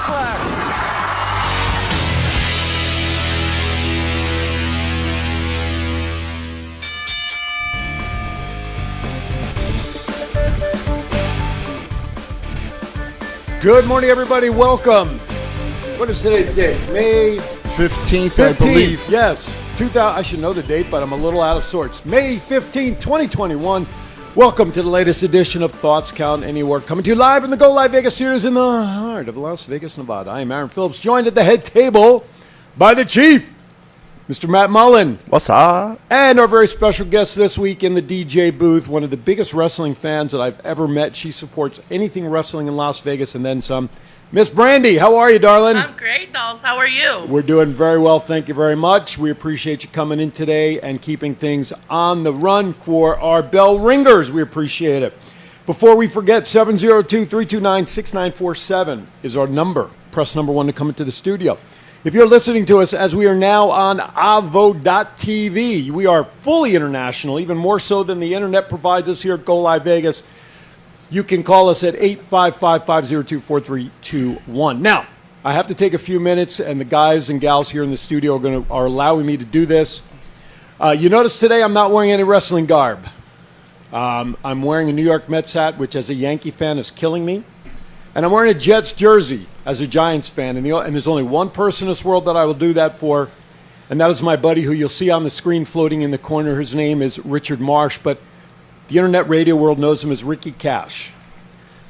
suplex. Good morning, everybody. Welcome. What is today's date? May 15th, I believe. Yes. I should know the date, but I'm a little out of sorts. May 15th, 2021. Welcome to the latest edition of Thoughts Count Anywhere. Coming to you live in the Go Live Vegas studios in the heart of Las Vegas, Nevada. I am Aaron Phillips, joined at the head table by the Chief, Mr. Matt Mullen. What's up? And our very special guest this week in the DJ booth, one of the biggest wrestling fans that I've ever met. She supports anything wrestling in Las Vegas and then some. Miss Brandy, how are you, darling? I'm great, dolls. How are you? We're doing very well. Thank you very much. We appreciate you coming in today and keeping things on the run for our bell ringers. We appreciate it. Before we forget, 702-329-6947 is our number. Press number 1 to come into the studio. If you're listening to us, as we are now on avo.tv, we are fully international, even more so than the internet provides us here at Go Live Vegas. You can call us at 855-502-4321. Now, I have to take a few minutes, and the guys and gals here in the studio are allowing me to do this. You notice today I'm not wearing any wrestling garb. I'm wearing a New York Mets hat, which as a Yankee fan is killing me. And I'm wearing a Jets jersey as a Giants fan. And there's only one person in this world that I will do that for, and that is my buddy who you'll see on the screen floating in the corner. His name is Richard Marsh, but the internet radio world knows him as Ricky Cash.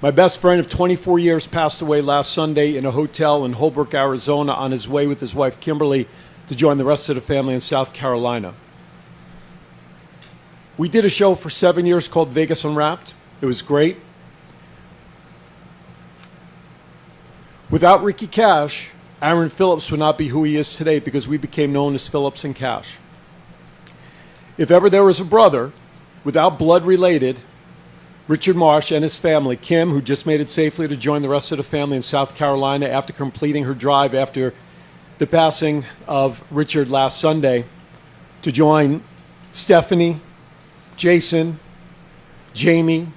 My best friend of 24 years passed away last Sunday in a hotel in Holbrook, Arizona, on his way with his wife Kimberly to join the rest of the family in South Carolina. We did a show for 7 years called Vegas Unwrapped. It was great. Without Ricky Cash, Aaron Phillips would not be who he is today because we became known as Phillips and Cash. If ever there was a brother, without blood related, Richard Marsh and his family, Kim, who just made it safely to join the rest of the family in South Carolina after completing her drive after the passing of Richard last Sunday, to join Stephanie, Jason, Jamie,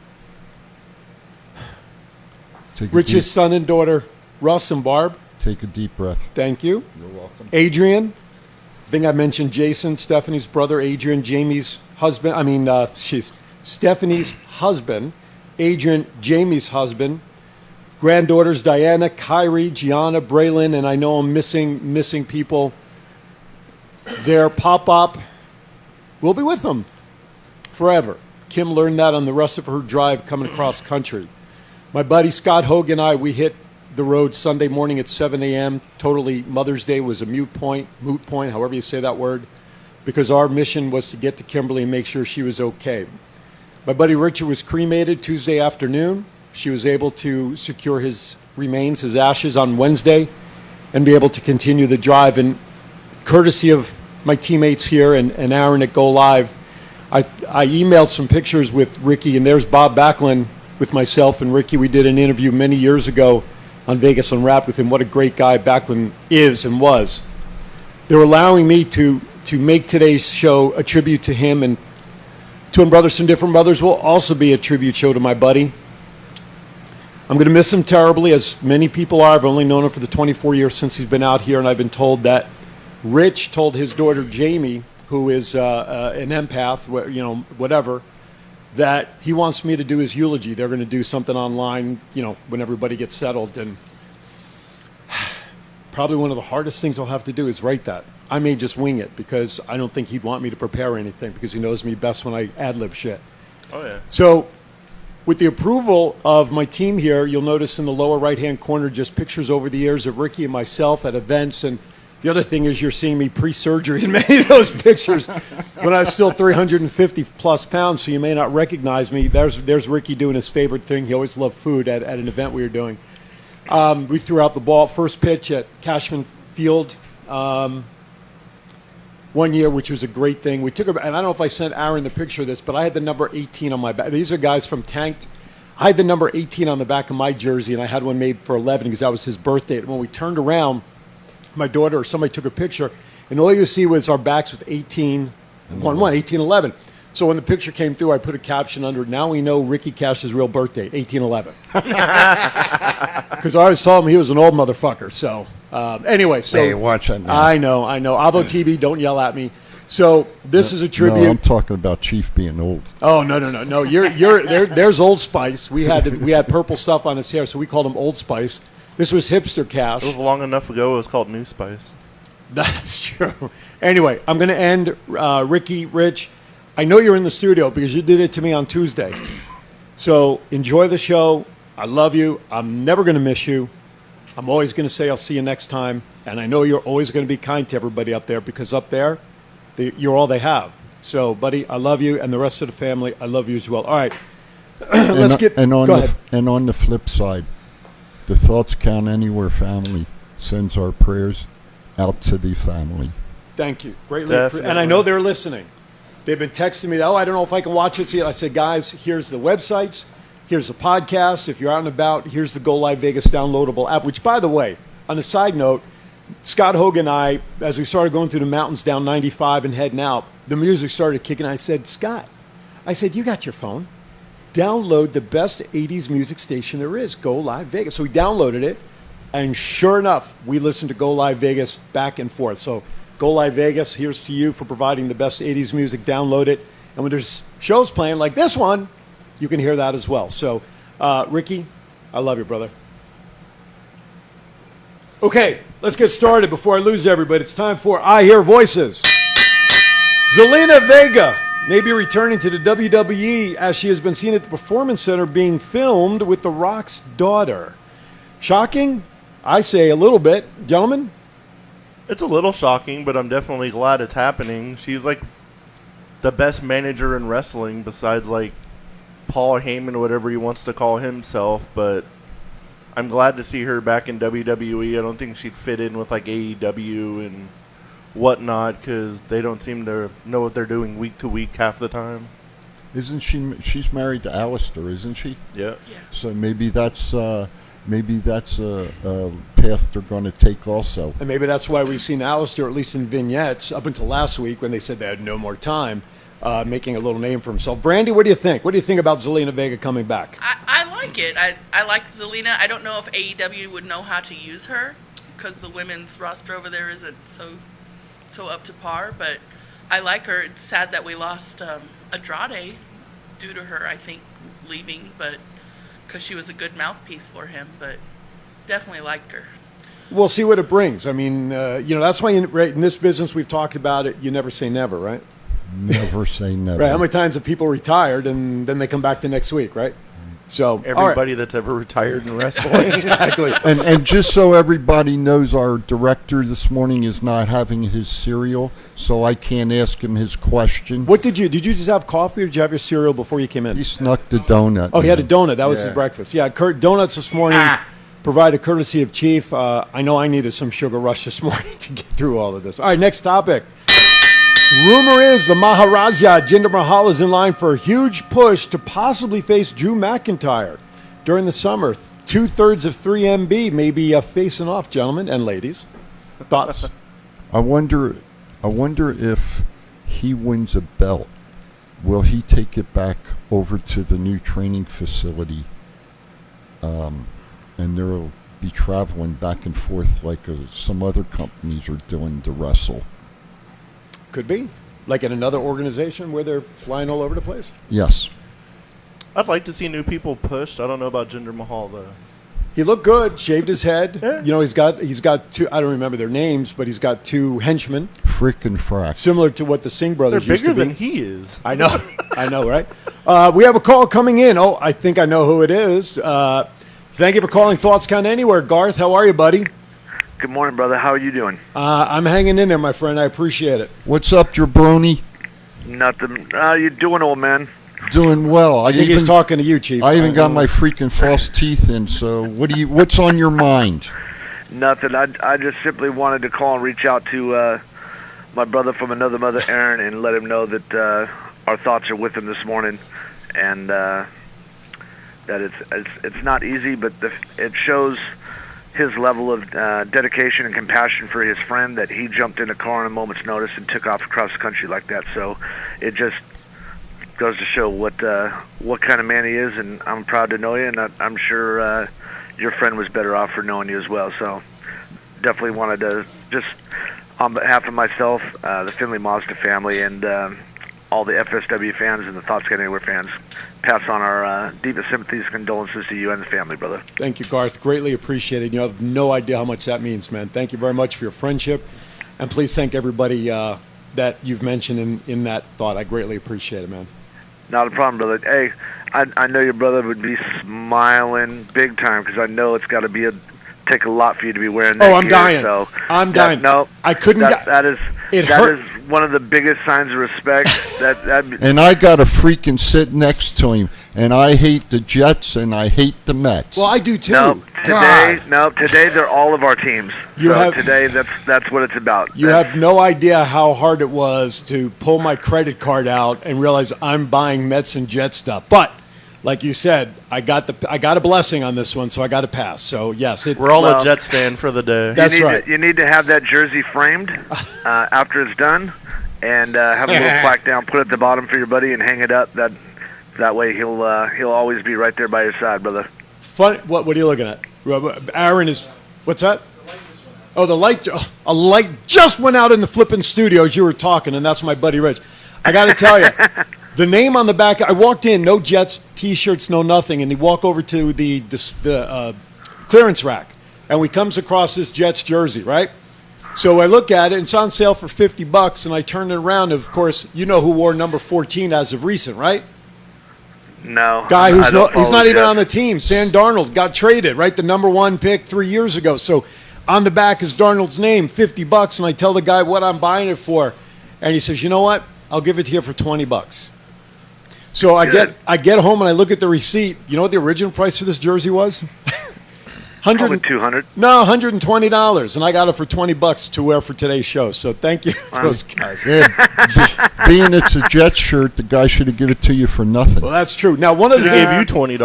Rich's son and daughter, Russ and Barb. Take a deep breath. Thank you. You're welcome. Adrian. I think I mentioned Jason, Stephanie's brother, Adrian, Jamie's husband. Stephanie's husband, Adrian, Jamie's husband. Granddaughters Diana, Kyrie, Gianna, Braylon, and I know I'm missing people. Their pop-up will be with them forever. Kim learned that on the rest of her drive coming across country. My buddy Scott Hogan and I, we hit the road Sunday morning at 7 a.m. Totally, Mother's Day was a moot point, however you say that word, because our mission was to get to Kimberly and make sure she was okay. My buddy Richard was cremated Tuesday afternoon. She was able to secure his remains, his ashes, on Wednesday and be able to continue the drive. And courtesy of my teammates here and Aaron at Go Live, I emailed some pictures with Ricky, and there's Bob Backlund with myself and Ricky. We did an interview many years ago on Vegas Unwrapped with him. What a great guy Backlund is and was. They're allowing me to make today's show a tribute to him, and Twin Brothers from Different Brothers will also be a tribute show to my buddy. I'm going to miss him terribly, as many people are. I've only known him for the 24 years since he's been out here, and I've been told that Rich told his daughter Jamie, who is an empath, whatever, that he wants me to do his eulogy. They're going to do something online, when everybody gets settled. And probably one of the hardest things I'll have to do is write that. I may just wing it because I don't think he'd want me to prepare anything because he knows me best when I ad-lib shit. Oh, yeah. So with the approval of my team here, you'll notice in the lower right-hand corner just pictures over the years of Ricky and myself at events. And the other thing is you're seeing me pre-surgery in many of those pictures when I was still 350-plus pounds, so you may not recognize me. There's Ricky doing his favorite thing. He always loved food at an event we were doing. We threw out the ball, first pitch at Cashman Field one year, which was a great thing. We took, and I don't know if I sent Aaron the picture of this, but I had the number 18 on my back. These are guys from Tanked. I had the number 18 on the back of my jersey, and I had one made for 11 because that was his birthday. And when we turned around, my daughter or somebody took a picture, and all you see was our backs with 18, 18, 11. So when the picture came through, I put a caption under it. Now we know Ricky Cash's real birth date, 1811. Because I always told him he was an old motherfucker. So anyway, so Hey, watch that now. I know. Avo TV, don't yell at me. So this is a tribute. No, I'm talking about Chief being old. Oh no! You're there. There's Old Spice. We had purple stuff on his hair, so we called him Old Spice. This was Hipster Cash. It was long enough ago. It was called New Spice. That's true. Anyway, I'm going to end. Ricky, Rich, I know you're in the studio because you did it to me on Tuesday. So enjoy the show. I love you. I'm never going to miss you. I'm always going to say I'll see you next time. And I know you're always going to be kind to everybody up there because up there, you're all they have. So, buddy, I love you. And the rest of the family, I love you as well. All right. Let's get... Go ahead. And on the flip side, the Thoughts Count Anywhere family sends our prayers out to the family. Thank you. Greatly. And I know they're listening. They've been texting me, I don't know if I can watch it yet. I said, guys, here's the websites. Here's the podcast. If you're out and about, here's the Go Live Vegas downloadable app, which, by the way, on a side note, Scott Hogan and I, as we started going through the mountains down 95 and heading out, the music started kicking. I said, Scott, you got your phone. Download the best 80s music station there is, Go Live Vegas. So we downloaded it, and sure enough, we listened to Go Live Vegas back and forth. So Go Live Vegas, here's to you for providing the best 80s music. Download it. And when there's shows playing like this one, you can hear that as well. So, Ricky, I love you, brother. Okay, let's get started before I lose everybody. It's time for I Hear Voices. Zelina Vega may be returning to the WWE as she has been seen at the Performance Center being filmed with The Rock's daughter. Shocking? I say a little bit. Gentlemen? It's a little shocking, but I'm definitely glad it's happening. She's like the best manager in wrestling besides like Paul Heyman, whatever he wants to call himself, but I'm glad to see her back in WWE. I don't think she'd fit in with like AEW and whatnot because they don't seem to know what they're doing week to week half the time. Isn't she? She's married to Alistair, isn't she? Yeah. So maybe that's a path they're going to take also. And maybe that's why we've seen Alistair, at least in vignettes, up until last week when they said they had no more time, making a little name for himself. Brandy, what do you think? What do you think about Zelina Vega coming back? I like it. I like Zelina. I don't know if AEW would know how to use her because the women's roster over there isn't so up to par, but I like her. It's sad that we lost Andrade due to her, I think, leaving, but because she was a good mouthpiece for him, but definitely like her. We'll see what it brings. I mean, that's why in this business we've talked about it, you never say never, right? Never say never. Right. How many times have people retired and then they come back the next week, right? So everybody that's ever retired in wrestling. Exactly. And just so everybody knows, our director this morning is not having his cereal, so I can't ask him his question. What did you just have coffee or did you have your cereal before you came in? He snuck the donut. Oh, he had a donut. That was his breakfast. Yeah, donuts this morning provided courtesy of Chief. I know I needed some sugar rush this morning to get through all of this. All right, next topic. Rumor is the Maharaja, Jinder Mahal, is in line for a huge push to possibly face Drew McIntyre during the summer. 2/3 of 3MB may be facing off, gentlemen and ladies. Thoughts? I wonder if he wins a belt, will he take it back over to the new training facility, and they'll be traveling back and forth like some other companies are doing to wrestle. Could be. Like in another organization where they're flying all over the place? Yes. I'd like to see new people pushed. I don't know about Jinder Mahal, though. He looked good, shaved his head. Yeah. You know, he's got two, I don't remember their names, but he's got two henchmen. Frick and Frack. Similar to what the Singh brothers They're used to bigger be. than he is. I know. I know, right? We have a call coming in. Oh, I think I know who it is. Thank you for calling Thoughts Count Anywhere. Garth, how are you, buddy? Good morning, brother. How are you doing? I'm hanging in there, my friend. I appreciate it. What's up, jabroni? Nothing. You doing, old man? Doing well. I think he's talking to you, Chief. I even got my freaking false teeth in. So what's on your mind? Nothing. I just simply wanted to call and reach out to my brother from another mother, Aaron, and let him know that our thoughts are with him this morning, and that it's not easy, but it shows his level of dedication and compassion for his friend that he jumped in a car on a moment's notice and took off across the country like that. So it just goes to show what kind of man he is, and I'm proud to know you, and I'm sure your friend was better off for knowing you as well. So definitely wanted to just, on behalf of myself, the Finley Mazda family, and all the FSW fans and the Thoughts Get Anywhere fans, pass on our deepest sympathies and condolences to you and the family, brother. Thank you, Garth. Greatly appreciated. You have no idea how much that means, man. Thank you very much for your friendship. And please thank everybody that you've mentioned in that thought. I greatly appreciate it, man. Not a problem, brother. Hey, I know your brother would be smiling big time, because I know it's got to take a lot for you to be wearing that I'm gear, dying. So I'm dying. No, I couldn't. That is hurt. one of the biggest signs of respect. And I got to freaking sit next to him, and I hate the Jets and I hate the Mets. Well, I do too. Today they're all of our teams. Today that's what it's about. You have no idea how hard it was to pull my credit card out and realize I'm buying Mets and Jet stuff. But like you said, I got a blessing on this one, so I got to pass. So yes, we're all a Jets fan for the day. That's right. You need to have that jersey framed after it's done, and have a little plaque down, put it at the bottom for your buddy, and hang it up. That way he'll always be right there by your side, brother. Fun. What are you looking at? Aaron is. What's that? Oh, the light. A light just went out in the flipping studio as you were talking, and that's my buddy Rich. I got to tell you. The name on the back, I walked in, no Jets T-shirts, no nothing, and he walked over to the clearance rack, and we comes across this Jets jersey, right? So I look at it, and it's on sale for $50, and I turn it around. Of course, you know who wore number 14 as of recent, right? No. Guy he's not even on the team. Sam Darnold got traded, right? The number 1 pick 3 years ago. So on the back is Darnold's name, $50, and I tell the guy what I'm buying it for, and he says, "You know what? I'll give it to you for $20." So I get home and I look at the receipt. You know what the original price for this jersey was? Probably $200. No, $120, and I got it for $20 to wear for today's show. So thank you to those guys. Yeah, being it's a Jets shirt, the guy should have given it to you for nothing. Well, that's true. Now, one of the gave you $20.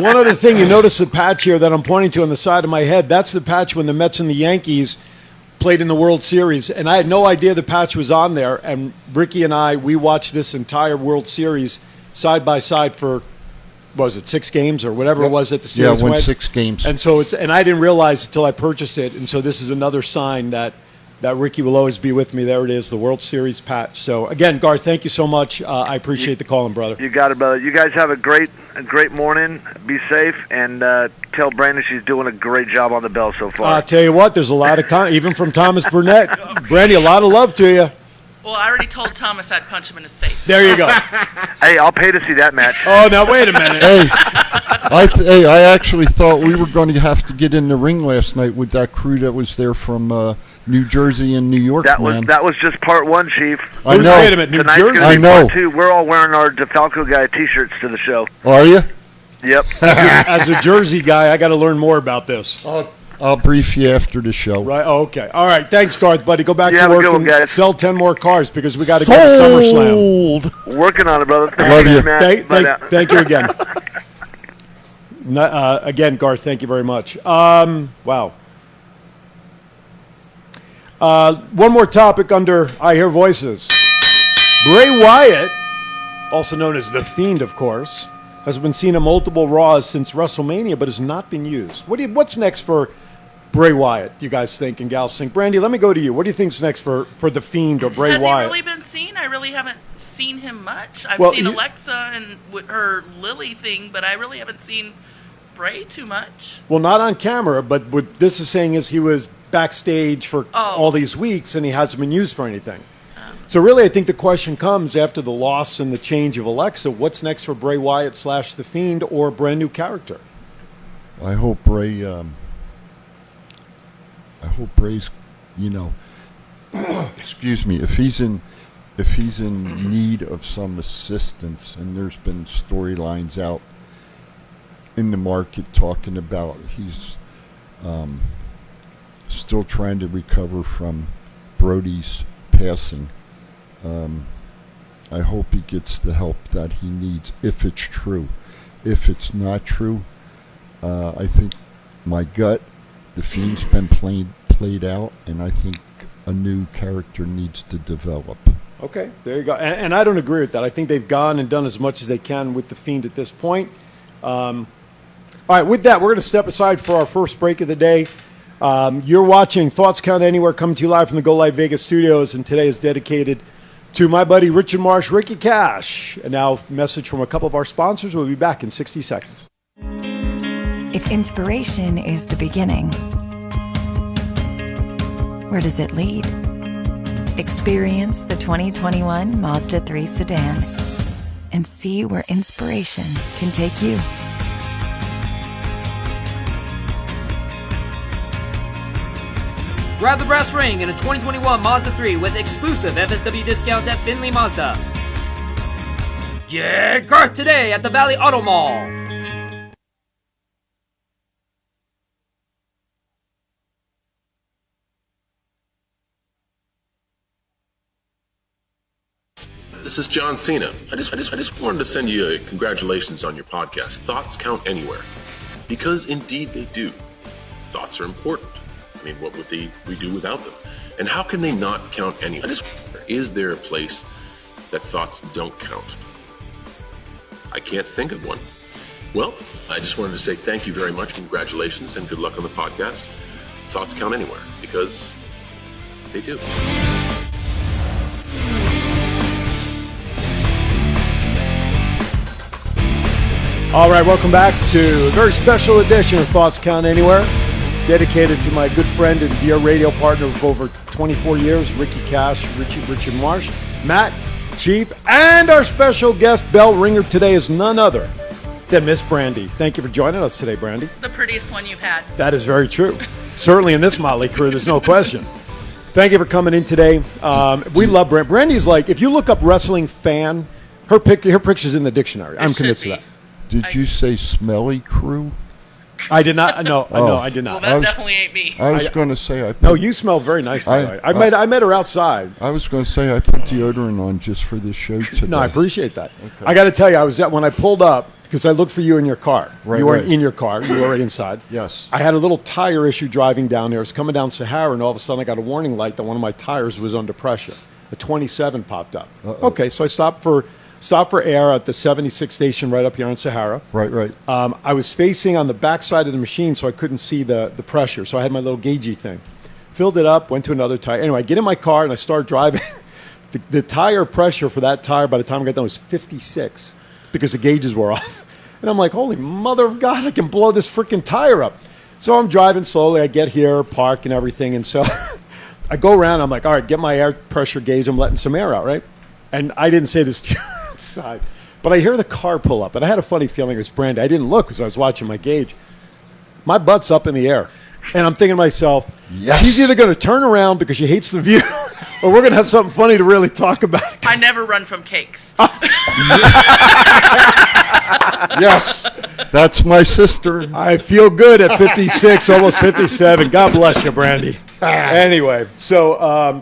One other thing, you notice the patch here that I'm pointing to on the side of my head. That's the patch when the Mets and the Yankees played in the World Series, and I had no idea the patch was on there. And Ricky and I, we watched this entire World Series side by side for, what was it, 6 games or whatever it was at the series went went. 6 games. And so and I didn't realize until I purchased it. And so this is another sign that Ricky will always be with me. There it is, the World Series patch. So again, Garth, thank you so much. I appreciate the calling, brother. You got it, brother. You guys have a great morning. Be safe, and tell Brandy she's doing a great job on the bell so far. I'll tell you what, there's a lot of even from Thomas Burnett. Brandy, a lot of love to you. Well, I already told Thomas I'd punch him in his face. There you go. Hey, I'll pay to see that match. Oh, now wait a minute. I actually thought we were going to have to get in the ring last night with that crew that was there from New Jersey and New York. That was just part 1, Chief. I know. Wait a minute, New Tonight's Jersey? gonna be I know. Part 2. We're all wearing our DeFalco guy T-shirts to the show. Are you? Yep. As a Jersey guy, I got to learn more about this. I'll brief you after the show. Right? Oh, okay. All right. Thanks, Garth, buddy. Go back You to have a work good one, and guys. sell 10 more cars because we got to go to SummerSlam. Working on it, brother. Love you. Thank you again. Again, Garth, thank you very much. Wow. One more topic under I Hear Voices. Bray Wyatt, also known as The Fiend, of course, has been seen in multiple Raws since WrestleMania, but has not been used. What's next for Bray Wyatt, you guys think, and gals think? Brandy, let me go to you. What do you think's next for The Fiend or Bray Wyatt? Has he really been seen? I really haven't seen him much. I've seen Alexa and with her Lily thing, but I really haven't seen Bray too much. Well, not on camera, but what this is saying is he was backstage for all these weeks and he hasn't been used for anything. So really, I think the question comes after the loss and the change of Alexa, what's next for Bray Wyatt / The Fiend or a brand new character? I hope Bray. Bray's, excuse me, if he's in need of some assistance, and there's been storylines out in the market talking about he's still trying to recover from Brody's passing. I hope he gets the help that he needs, if it's true. If it's not true, I think my gut, The Fiend's been played out, and I think a new character needs to develop. Okay, there you go. And I don't agree with that. I think they've gone and done as much as they can with The Fiend at this point. All right, with that, we're going to step aside for our first break of the day. You're watching Thoughts Count Anywhere, coming to you live from the Go Live Vegas studios, and today is dedicated to my buddy Richard Marsh, Ricky Cash. And now, a message from a couple of our sponsors. We'll be back in 60 seconds. If inspiration is the beginning, where does it lead? Experience the 2021 Mazda 3 sedan and see where inspiration can take you. Grab the brass ring in a 2021 Mazda 3 with exclusive FSW discounts at Findlay Mazda. Get Garth today at the Valley Auto Mall. This is John Cena. I just wanted to send you a congratulations on your podcast. Thoughts count anywhere. Because indeed they do. Thoughts are important. I mean, what would we do without them? And how can they not count anywhere? Is there a place that thoughts don't count? I can't think of one. Well, I just wanted to say thank you very much, congratulations, and good luck on the podcast. Thoughts count anywhere, because they do. All right, welcome back to a very special edition of Thoughts Count Anywhere, dedicated to my good friend and dear radio partner of over 24 years, Ricky Cash, Richard Marsh, Matt, Chief, and our special guest bell ringer today is none other than Miss Brandy. Thank you for joining us today, Brandy. The prettiest one you've had. That is very true. Certainly in this motley crew, there's no question. Thank you for coming in today. We love Brandy. Brandy's like, if you look up wrestling fan, her picture's in the dictionary. I'm convinced of that. Did you say smelly crew? I did not. No, I did not. Well, that definitely ain't me. I was going to say. No, you smell very nice, by the way. I met her outside. I was going to say I put deodorant on just for this show today. No, I appreciate that. Okay. I got to tell you, when I pulled up, because I looked for you in your car. Right, you weren't in your car. You were right inside. Yes. I had a little tire issue driving down there. I was coming down Sahara, and all of a sudden I got a warning light that one of my tires was under pressure. A 27 popped up. Uh-oh. Okay, so I stopped for air at the 76 station right up here in Sahara. Right. I was facing on the back side of the machine, so I couldn't see the pressure. So I had my little gaugey thing. Filled it up, went to another tire. Anyway, I get in my car, and I start driving. the tire pressure for that tire by the time I got done was 56 because the gauges were off. And I'm like, holy mother of God, I can blow this freaking tire up. So I'm driving slowly. I get here, park and everything. And so I go around. I'm like, all right, get my air pressure gauge. I'm letting some air out, right? And I didn't say this to you outside. But I hear the car pull up. And I had a funny feeling it was Brandy. I didn't look because I was watching my gauge. My butt's up in the air. And I'm thinking to myself, yes. She's either going to turn around because she hates the view or we're going to have something funny to really talk about. I never run from cakes. Yes, that's my sister. I feel good at 56, almost 57. God bless you, Brandy. Anyway, so I'm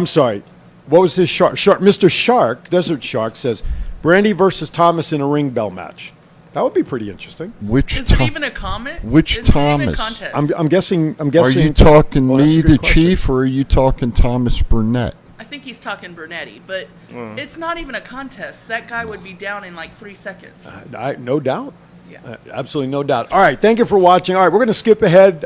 sorry, what was this Shark? Mr. Shark, Desert Shark says, Brandy versus Thomas in a ring bell match. That would be pretty interesting. Is it even a comment? Which It's Thomas? Not even contest. I'm guessing. Are you talking Well, that's me, a good the question. chief, or are you talking Thomas Burnett? I think he's talking Bernetti, but it's not even a contest. That guy would be down in like 3 seconds. No doubt. Yeah. Absolutely no doubt. All right, thank you for watching. All right, we're going to skip ahead.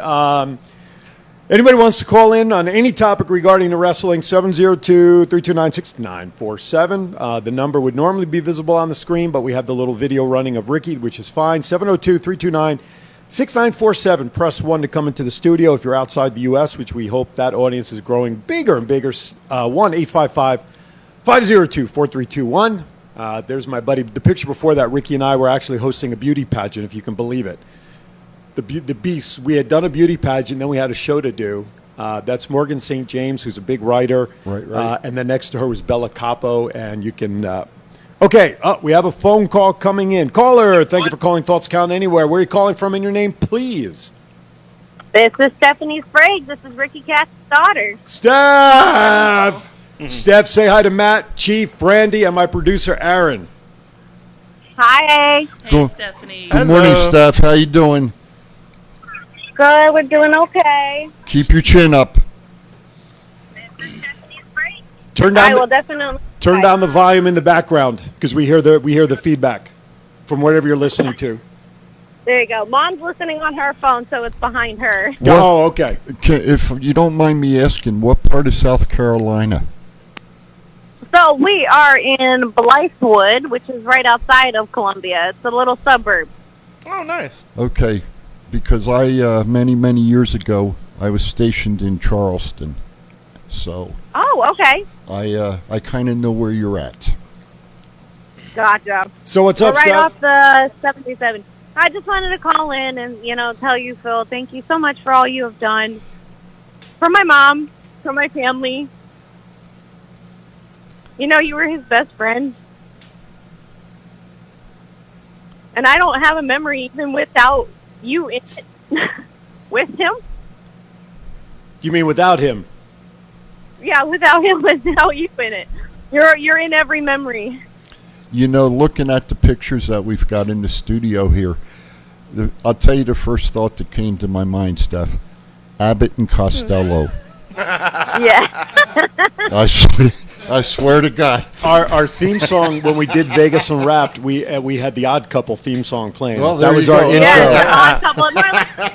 Anybody wants to call in on any topic regarding the wrestling, 702-329-6947. The number would normally be visible on the screen, but we have the little video running of Ricky, which is fine. 702-329-6947. Press 1 to come into the studio if you're outside the U.S., which we hope that audience is growing bigger and bigger. 1-855-502-4321. There's my buddy. The picture before that, Ricky and I were actually hosting a beauty pageant, if you can believe it. The Beasts. We had done a beauty pageant, then we had a show to do. That's Morgan St. James, who's a big writer. Right. And then next to her was Bella Capo, and you can... Okay, we have a phone call coming in. Caller, thank you for calling Thoughts Count Anywhere. Where are you calling from and your name, please? This is Stephanie Sprague. This is Ricky Cash's daughter. Steph! Steph, say hi to Matt, Chief, Brandy, and my producer, Aaron. Hi. Hey, Stephanie. Good morning, Steph. How you doing? Good. We're doing okay. Keep your chin up. Turn I down will definitely. turn down the volume in the background because we hear the feedback from whatever you're listening to. There you go. Mom's listening on her phone, so it's behind her. Oh, okay. If you don't mind me asking, what part of South Carolina? So we are in Blythewood, which is right outside of Columbia. It's a little suburb. Oh, nice. Okay, because I many years ago I was stationed in Charleston, so Oh, okay. I kind of know where you're at. Gotcha. So what's We're up, right Steph? off the 77. I just wanted to call in and, tell you, Phil, thank you so much for all you have done for my mom, for my family. You were his best friend. And I don't have a memory even without you in it. With him? You mean without him? Yeah, without him, without you in it. You're in every memory. Looking at the pictures that we've got in the studio here, I'll tell you the first thought that came to my mind, Steph. Abbott and Costello. Yeah. I swear to God. Our theme song when we did Vegas Unwrapped, we had the Odd Couple theme song playing. Well, that there was you our go. intro. Yeah, the Odd Couple.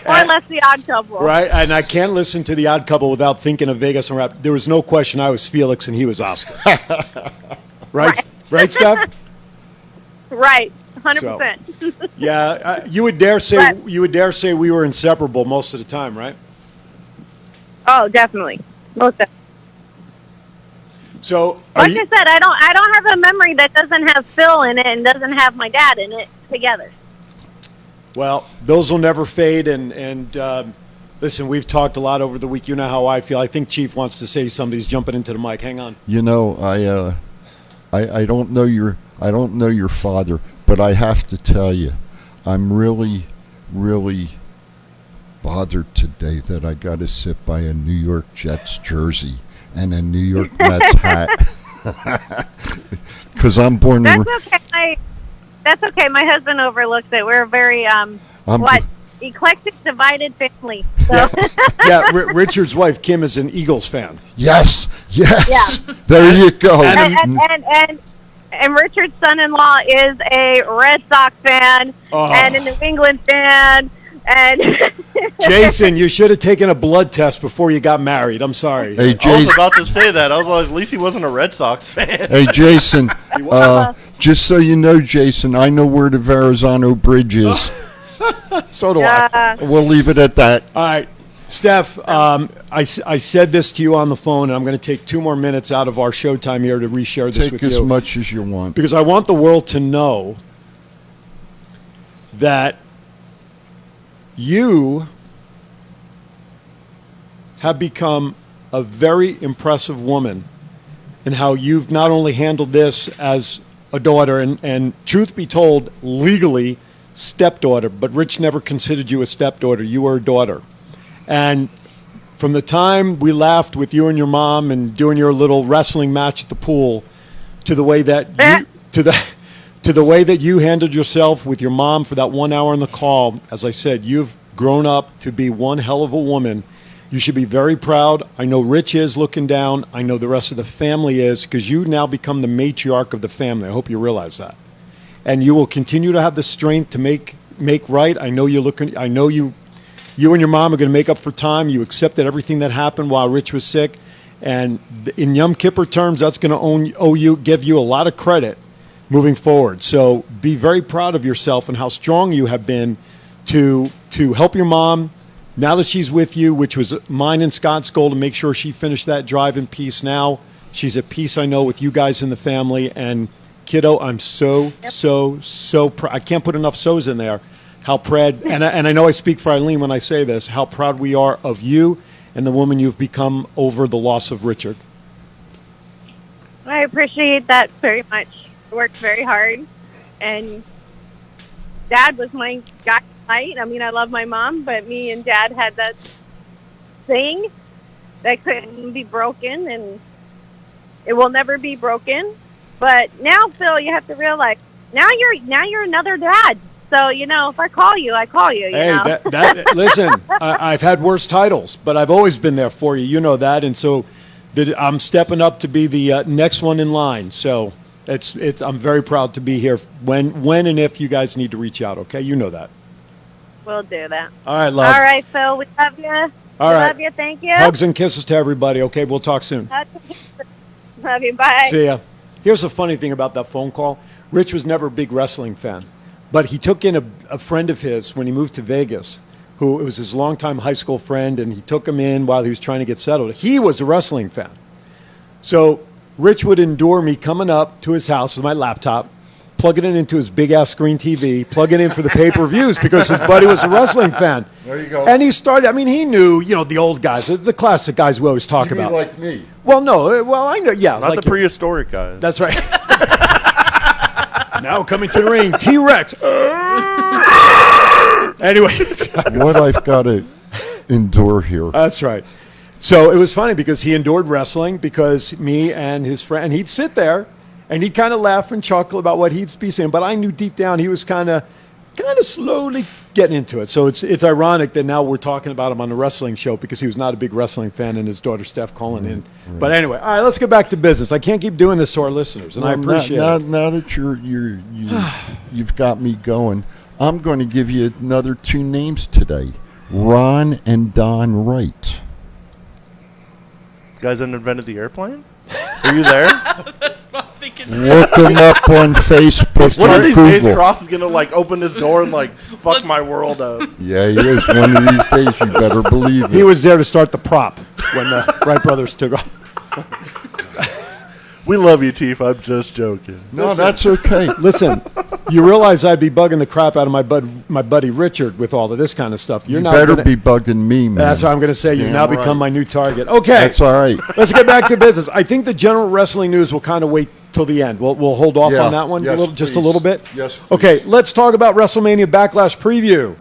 More or less the Odd Couple. Right, and I can't listen to the Odd Couple without thinking of Vegas Unwrapped. There was no question I was Felix and he was Oscar. Right, Steph? Right, 100%. Yeah, you would dare say we were inseparable most of the time, right? Oh, definitely. Most definitely. So, Like I said, I don't have a memory that doesn't have Phil in it and doesn't have my dad in it together. well, those will never fade. And listen, we've talked a lot over the week. You know how I feel. I think Chief wants to say something. He's jumping into the mic. Hang on. I don't know your father, but I have to tell you, I'm really bothered today that I got to sit by a New York Jets jersey and a New York Mets hat. Because I'm born. That's okay. That's okay. My husband overlooks it. We're a very eclectic, divided family. So. Yeah, Richard's wife Kim is an Eagles fan. Yes. Yeah. There you go. And Richard's son-in-law is a Red Sox fan and a New England fan. And Jason, you should have taken a blood test before you got married. I'm sorry. Hey, I was about to say that. I was like, at least he wasn't a Red Sox fan. Hey, Jason. Just so you know, Jason, I know where the Verrazano Bridge is. So do I. We'll leave it at that. All right. Steph, I said this to you on the phone, and I'm going to take 2 more minutes out of our showtime here to reshare this with you. Take as much as you want. Because I want the world to know that you have become a very impressive woman in how you've not only handled this as a daughter and truth be told, legally stepdaughter, but Rich never considered you a stepdaughter. You were a daughter. And from the time we laughed with you and your mom and doing your little wrestling match at the pool to the way that you to the way that you handled yourself with your mom for that 1 hour on the call, as I said, you've grown up to be one hell of a woman. You should be very proud. I know Rich is looking down. I know the rest of the family is, because you now become the matriarch of the family. I hope you realize that. And you will continue to have the strength to make right. I know you're looking. I know you and your mom are going to make up for time. You accepted everything that happened while Rich was sick, and in Yom Kippur terms, that's going to give you a lot of credit moving forward. So be very proud of yourself and how strong you have been to help your mom now that she's with you, which was mine and Scott's goal to make sure she finished that drive in peace. Now she's at peace, I know, with you guys in the family. And kiddo, I'm so proud. I can't put enough so's in there. How proud, and I know I speak for Eileen when I say this, how proud we are of you and the woman you've become over the loss of Richard. I appreciate that very much. I worked very hard, and Dad was my guy. I mean, I love my mom, but me and Dad had that thing that couldn't be broken, and it will never be broken. But now, Phil, you have to realize now you're another dad. So, if I call you, I call you. Hey, listen, I've had worse titles, but I've always been there for you. You know that. And so that I'm stepping up to be the next one in line. So I'm very proud to be here when and if you guys need to reach out. Okay, you know that. We'll do that. All right, love. All right, Phil. We love you. All right. Love you. Thank you. Hugs and kisses to everybody. Okay, we'll talk soon. Love you. Bye. See ya. Here's the funny thing about that phone call. Rich was never a big wrestling fan, but he took in a friend of his when he moved to Vegas, who was his longtime high school friend, and he took him in while he was trying to get settled. He was a wrestling fan. So Rich would endure me coming up to his house with my laptop, plugging it into his big-ass screen TV, plugging in for the pay-per-views because his buddy was a wrestling fan. There you go. And he started, I mean, he knew, the old guys, the classic guys we always talk You mean about. like me? Well, no. Well, I know. Yeah. Not like the prehistoric guys. That's right. Now coming to the ring, T-Rex. Anyway. What I've got to endure here. That's right. So it was funny because he endured wrestling because me and his friend, and he'd sit there and he'd kind of laugh and chuckle about what he'd be saying. But I knew deep down he was kind of slowly getting into it. So it's ironic that now we're talking about him on the wrestling show because he was not a big wrestling fan and his daughter Steph calling in. Right. But anyway, all right, let's get back to business. I can't keep doing this to our listeners, and I appreciate it. Now that you've got me going, I'm going to give you another two names today, Ron and Don Wright. You guys that invented the airplane? Are you there? That's what I'm thinking. Look him up on Facebook. One of these days, Google. Cross is gonna open his door and fuck my world up. Yeah, he is. One of these days, you better believe it. He was there to start the prop when the Wright brothers took off. We love you, Chief. I'm just joking. No, that's okay. Listen, you realize I'd be bugging the crap out of my buddy Richard with all of this kind of stuff. You better be bugging me, man. That's what I'm going to say. You've now become my new target. Okay. That's all right. Let's get back to business. I think the general wrestling news will kind of wait till the end. We'll hold off on that one just a little bit. Yes, please. Okay, let's talk about WrestleMania Backlash preview.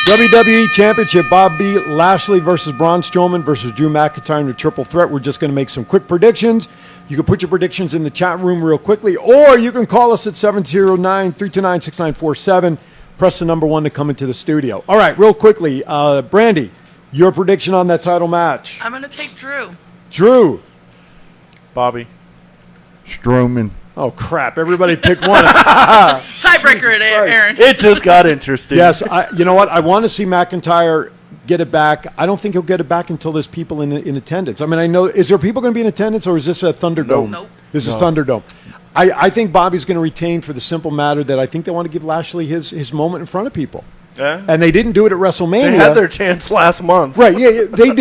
WWE Championship, Bobby Lashley versus Braun Strowman versus Drew McIntyre in a triple threat. We're just going to make some quick predictions. You can put your predictions in the chat room real quickly, or you can call us at 709-329-6947. Press the number 1 to come into the studio. All right, real quickly, Brandy, your prediction on that title match. I'm going to take Drew. Drew. Bobby. Strowman. Oh, crap. Everybody pick one. Tiebreaker it, Aaron. It just got interesting. Yes, you know what? I want to see McIntyre get it back. I don't think he'll get it back until there's people in attendance. I mean, I know, is there people going to be in attendance, or is this a Thunderdome? Nope. This is Thunderdome. I think Bobby's going to retain for the simple matter that I think they want to give Lashley his moment in front of people. Yeah. And they didn't do it at WrestleMania. They had their chance last month. Right, yeah, they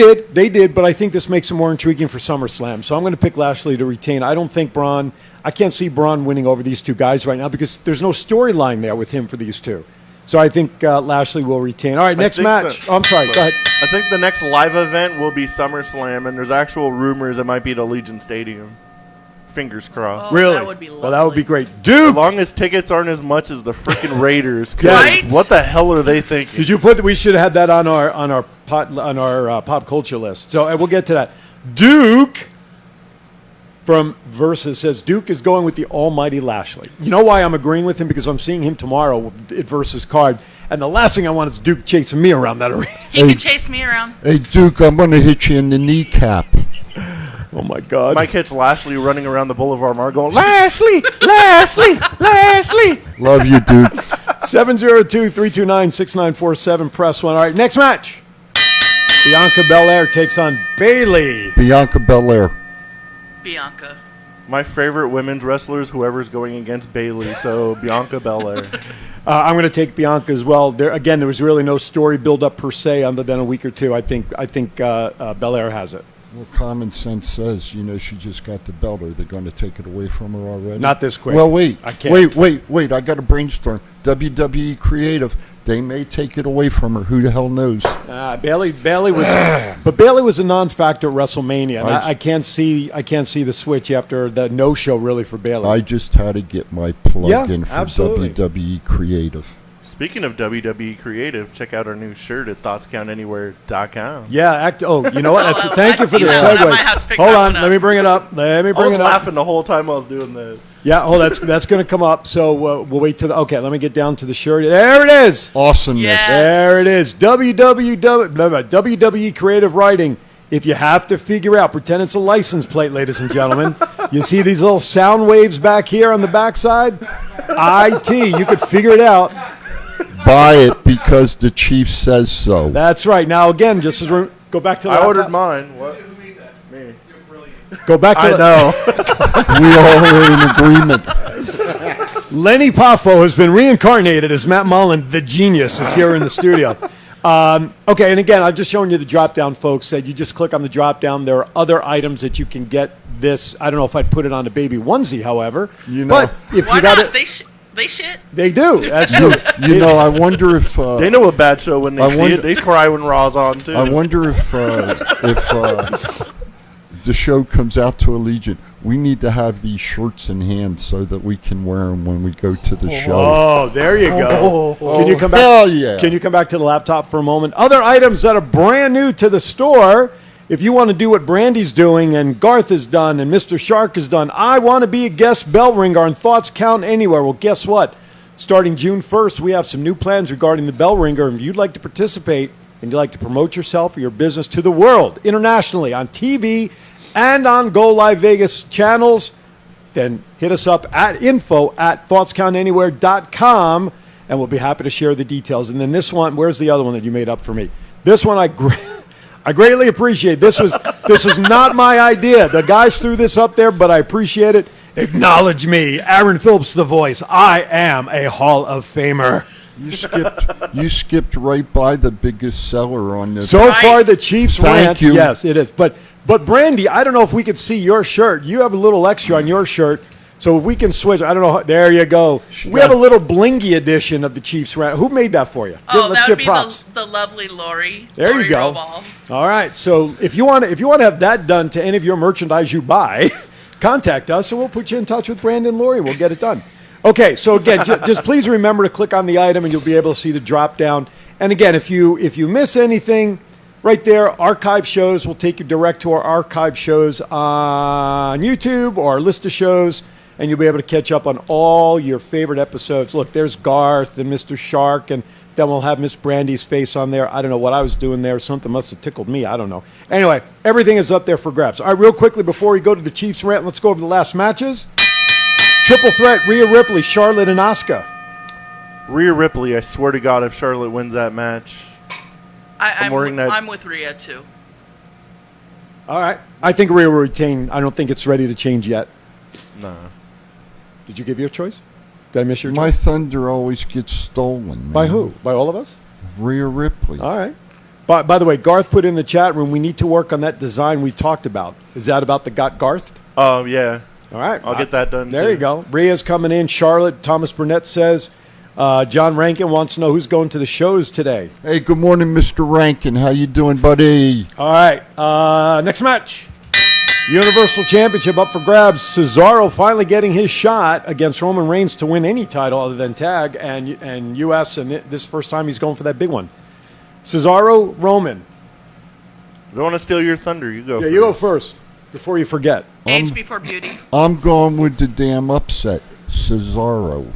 did, but I think this makes it more intriguing for SummerSlam. So I'm going to pick Lashley to retain. I don't think I can't see Braun winning over these two guys right now because there's no storyline there with him for these two. So I think Lashley will retain. All right, next match. I'm sorry, go ahead. I think the next live event will be SummerSlam, and there's actual rumors it might be at Allegiant Stadium. Fingers crossed. Oh, really? That would be lovely. Well, that would be great. Duke! As long as tickets aren't as much as the freaking Raiders. Right? What the hell are they thinking? Did you put? We should have had that on our pop culture list. So we'll get to that. Duke from Versus says Duke is going with the almighty Lashley. You know why I'm agreeing with him? Because I'm seeing him tomorrow at Versus card, and the last thing I want is Duke chasing me around that arena. He can chase me around. Hey, Duke, I'm going to hit you in the kneecap. Oh, my God. Might catch Lashley running around the Boulevard Mall going, Lashley, Lashley, Lashley. Love you, Duke. 702-329-6947. Press 1. All right, next match. Bianca Belair takes on Bayley. Bianca Belair. Bianca. My favorite women's wrestlers, whoever's going against Bayley, so Bianca Belair. I'm going to take Bianca as well. There was really no story build up per se other than a week or two. I think Belair has it. Well, common sense says, she just got the belt. Are they going to take it away from her already? Not this quick. Well, wait. I can't. Wait. I got to brainstorm. WWE Creative. They may take it away from her. Who the hell knows? Bayley was, but Bayley was a non-factor at WrestleMania. And I can't see the switch after the no-show really for Bayley. I just had to get my plug in for absolutely. WWE Creative. Speaking of WWE Creative, check out our new shirt at thoughtscountanywhere.com. Yeah. You know what? Thank you for the I segue. might have to pick Hold that on. one up. Let me bring it up. I was laughing the whole time I was doing that. Yeah. Oh, that's going to come up. So we'll wait till. Okay. Let me get down to the shirt. There it is. Awesomeness. Yes. There it is. WWE Creative Writing if you have to figure out, pretend it's a license plate, ladies and gentlemen. You see these little sound waves back here on the backside? IT, you could figure it out. Buy it because the chief says so. That's right. Now, again, just as go back to the I laptop. ordered mine. What? Me. Go back to I know. We all are in agreement. Lenny Poffo has been reincarnated as Matt Mullen, the genius, is here in the studio. Okay, and again, I've just shown you the drop-down, folks. That you just click on the drop-down. There are other items that you can get this. I don't know if I'd put it on a baby onesie, however. You know. But if Why you got not? it, They shit. they do. That's true. You know, I wonder if They know a bad show when they see wonder- it. They cry when Raw's on, too. I wonder if the show comes out to Allegiant, we need to have these shirts in hand so that we can wear them when we go to the show. Oh, there you go. Can you come back? Hell yeah. Can you come back to the laptop for a moment? Other items that are brand new to the store. If you want to do what Brandy's doing and Garth has done and Mr. Shark has done, I want to be a guest bell ringer on Thoughts Count Anywhere. Well, guess what? Starting June 1st, we have some new plans regarding the bell ringer. If you'd like to participate and you'd like to promote yourself or your business to the world internationally on TV and on Go Live Vegas channels, then hit us up at info@thoughtscountanywhere.com and we'll be happy to share the details. And then this one, where's the other one that you made up for me? This one I greatly appreciate. This was not my idea. The guys threw this up there, but I appreciate it. Acknowledge me, Aaron Phillips, the voice. I am a Hall of Famer. You skipped right by the biggest seller on this. So far, the Chiefs Thank rant. you. Yes, it is. But Brandy, I don't know if we could see your shirt. You have a little extra on your shirt. So if we can switch, I don't know. There you go. We have a little blingy edition of the Chiefs rant. Who made that for you? Oh, Let's that would give be props. the lovely Lori. There Lori you go. Roball. All right. So if you want to have that done to any of your merchandise you buy, contact us and we'll put you in touch with Brandon and Lori. We'll get it done. Okay. So again, just please remember to click on the item and you'll be able to see the drop down. And again, if you miss anything, right there, archive shows will take you direct to our archive shows on YouTube or our list of shows. And you'll be able to catch up on all your favorite episodes. Look, there's Garth and Mr. Shark, and then we'll have Miss Brandy's face on there. I don't know what I was doing there. Something must have tickled me. I don't know. Anyway, everything is up there for grabs. All right, real quickly, before we go to the Chiefs rant, let's go over the last matches. Triple threat, Rhea Ripley, Charlotte, and Asuka. Rhea Ripley, I swear to God, if Charlotte wins that match, I'm wearing that- I'm with Rhea, too. All right. I think Rhea will retain. I don't think it's ready to change yet. nah. Did you give your choice? Did I miss your My choice? thunder always gets stolen, man. By who? By all of us? Rhea Ripley. All right. By the way, Garth put in the chat room, we need to work on that design we talked about. Is that about the Got Garth? Yeah. All right. I'll get that done, There too. you go. Rhea's coming in. Charlotte, Thomas Burnett says, John Rankin wants to know who's going to the shows today. Hey, good morning, Mr. Rankin. How you doing, buddy? All right. Next match. Universal Championship up for grabs. Cesaro finally getting his shot against Roman Reigns to win any title other than tag and U.S. And this first time he's going for that big one. Cesaro, Roman. I don't want to steal your thunder. You go. Yeah, you go first before you forget. Age before beauty. I'm going with the damn upset, Cesaro.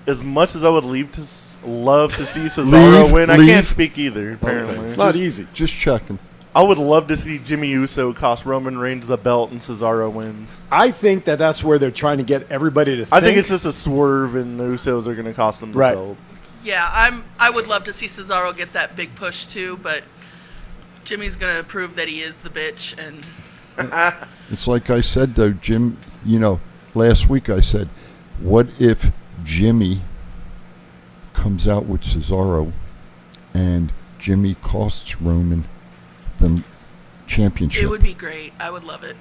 As much as I would love to see Cesaro win, I leave. can't speak either, apparently. It's not easy. Just checking. I would love to see Jimmy Uso cost Roman Reigns the belt and Cesaro wins. I think that's where they're trying to get everybody to think. I think it's just a swerve and the Usos are going to cost him the Right. belt. Yeah, I would love to see Cesaro get that big push, too, but Jimmy's going to prove that he is the bitch. And It's like I said, though, Jim, last week I said, what if Jimmy comes out with Cesaro and Jimmy costs Roman the championship? it would be great. I would love it.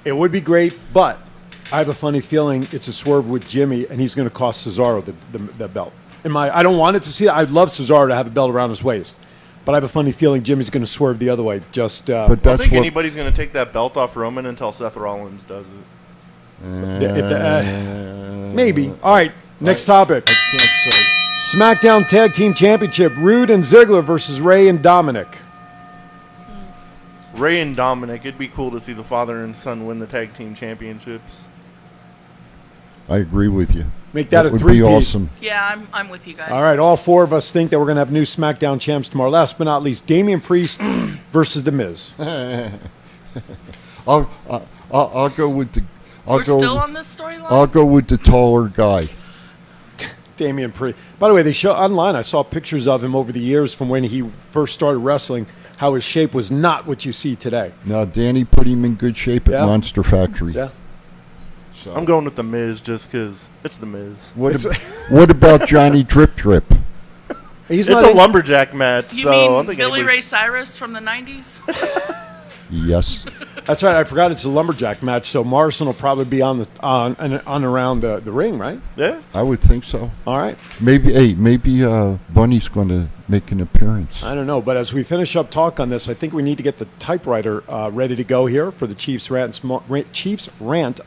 It would be great, but I have a funny feeling it's a swerve with Jimmy, and he's going to cost Cesaro the belt. I don't want it to see it. I'd love Cesaro to have a belt around his waist, but I have a funny feeling Jimmy's going to swerve the other way. Just, but I don't that's think what anybody's going to take that belt off Roman until Seth Rollins does it. maybe. All right, next topic. can't say. SmackDown Tag Team Championship: Rude and Ziggler versus Ray and Dominic. Ray and Dominic, it'd be cool to see the father and son win the tag team championships. I agree with you. Make that a would be three-peat. awesome. Yeah, I'm with you guys. All right, all four of us think that we're going to have new SmackDown champs tomorrow. Last but not least, Damian Priest versus The Miz. I'll go with the. We're still on this storyline? I'll go with the taller guy. Damian Priest. By the way, they show online. I saw pictures of him over the years from when he first started wrestling. How his shape was not what you see today. Now, Danny put him in good shape at Monster Factory. Yeah. So. I'm going with The Miz just because it's The Miz. What about Johnny Drip Drip? It's a lumberjack match. You so mean I don't think Billy anybody... Ray Cyrus from the 90s? Yes. That's right. I forgot it's a lumberjack match. So Morrison will probably be on around the ring, right? Yeah. I would think so. All right. Maybe Bunny's going to make an appearance. I don't know, but as we finish up talk on this, I think we need to get the typewriter ready to go here for the Chiefs rant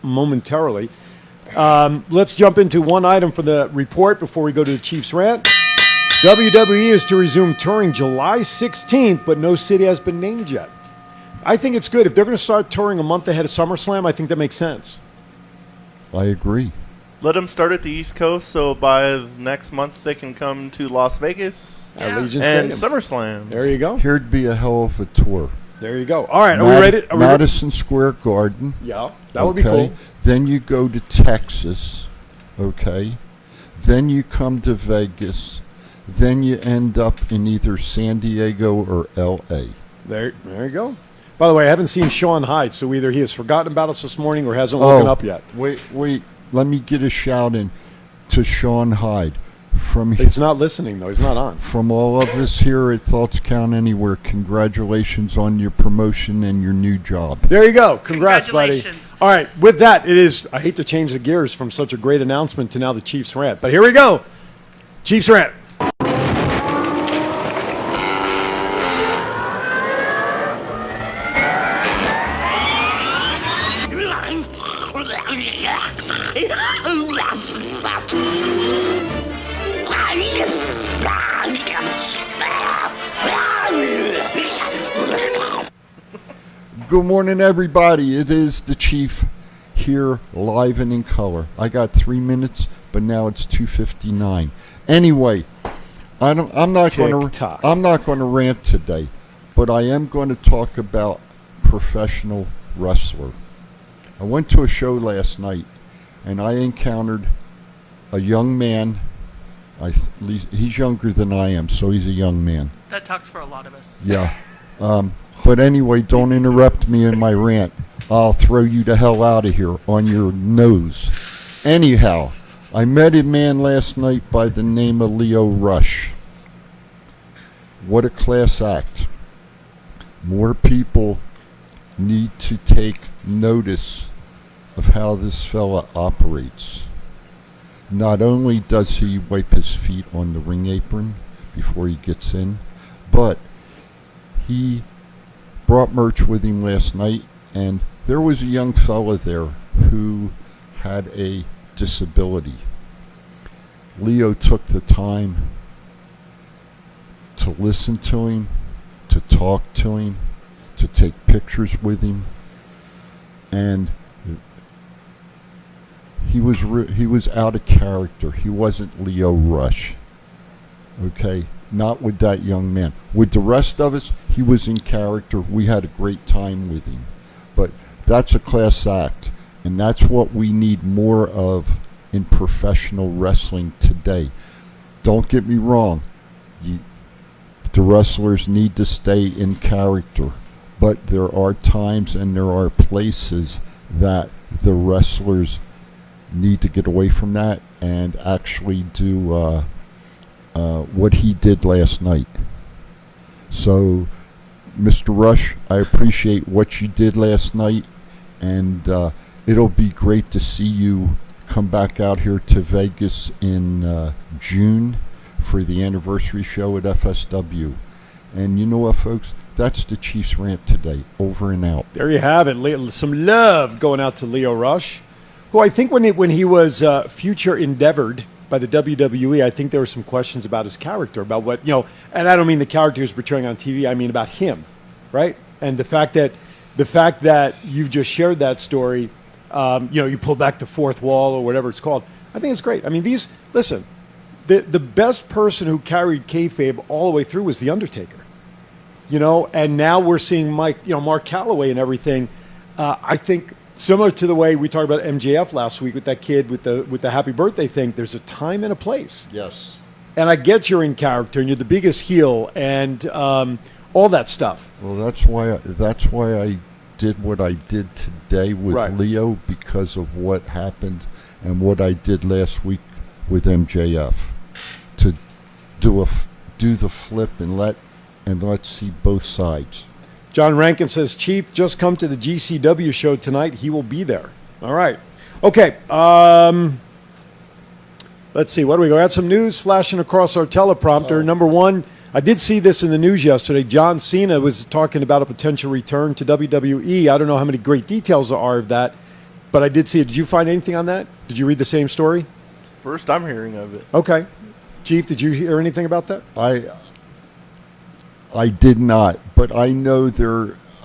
momentarily. Let's jump into one item for the report before we go to the Chiefs rant. WWE is to resume touring July 16th, but no city has been named yet. I think it's good. If they're going to start touring a month ahead of SummerSlam, I think that makes sense. I agree. Let them start at the East Coast, so by next month they can come to Las Vegas At Legion and Stadium. SummerSlam. There you go. Here'd be a hell of a tour. There you go. All right, are we ready? Madison Square Garden. Yeah, that would be cool. Then you go to Texas, okay? Then you come to Vegas. Then you end up in either San Diego or L.A. There you go. By the way, I haven't seen Sean Hyde, so either he has forgotten about us this morning or hasn't woken up yet. Wait. Let me get a shout in to Sean Hyde. He's not listening, though. He's not on. From all of us here at Thoughts Count Anywhere, congratulations on your promotion and your new job. There you go. Congrats, buddy. All right, with that, I hate to change the gears from such a great announcement to now the Chiefs rant, but here we go. Chiefs rant. Good morning, everybody. It is the Chief here, live and in color. I got 3 minutes, but now it's 2:59. Anyway, I'm not going to rant today, but I am going to talk about professional wrestler. I went to a show last night, and I encountered a young man. He's younger than I am, so he's a young man. That talks for a lot of us. Yeah. But anyway, don't interrupt me in my rant. I'll throw you the hell out of here on your nose. Anyhow, I met a man last night by the name of Lio Rush. What a class act. More people need to take notice of how this fella operates. Not only does he wipe his feet on the ring apron before he gets in, but he brought merch with him last night, and there was a young fella there who had a disability. Leo took the time to listen to him, to talk to him, to take pictures with him, and he was out of character. He wasn't Lio Rush. Okay? Not with that young man. With the rest of us, he was in character. We had a great time with him. But that's a class act, and that's what we need more of in professional wrestling today. Don't get me wrong. The wrestlers need to stay in character, but there are times and there are places that the wrestlers need to get away from that and actually do what he did last night. So, Mr. Rush, I appreciate what you did last night, and it'll be great to see you come back out here to Vegas in June for the anniversary show at FSW. And you know what, folks? That's the Chiefs rant today. Over and out. There you have it. Some love going out to Lio Rush, who I think when he was future endeavored by the WWE, I think there were some questions about his character, about what, and I don't mean the character he was portraying on TV, I mean about him, right? And the fact that you've just shared that story, You pull back the fourth wall or whatever it's called. I think it's great. I mean, listen, the best person who carried kayfabe all the way through was The Undertaker. And now we're seeing Mark Calloway and everything. I think similar to the way we talked about MJF last week with that kid with the happy birthday thing, there's a time and a place. Yes. And I get you're in character and you're the biggest heel and all that stuff. Well, that's why I did what I did today with Leo, because of what happened and what I did last week with MJF, to do the flip and let's see both sides. John Rankin says, Chief, just come to the GCW show tonight. He will be there. All right. Okay. Let's see. What do we got? Got some news flashing across our teleprompter. Number one, I did see this in the news yesterday. John Cena was talking about a potential return to WWE. I don't know how many great details there are of that, but I did see it. Did you find anything on that? Did you read the same story? First I'm hearing of it. Okay. Chief, did you hear anything about that? I did not, but I know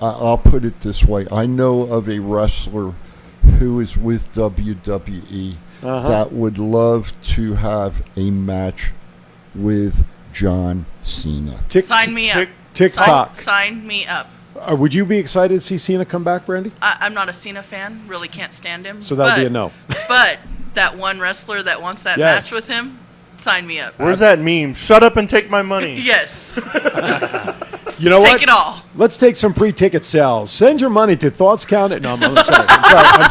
I'll put it this way. I know of a wrestler who is with WWE that would love to have a match with John Cena. Sign me up. TikTok. Sign me up. Would you be excited to see Cena come back, Brandy? I'm not a Cena fan. Really can't stand him. So that would be a no. But that one wrestler that wants that match with him, sign me up. Where's that meme? Shut up and take my money. Yes. You know what? Take it all. Let's take some pre-ticket sales. Send your money to Thoughts Count. No, I'm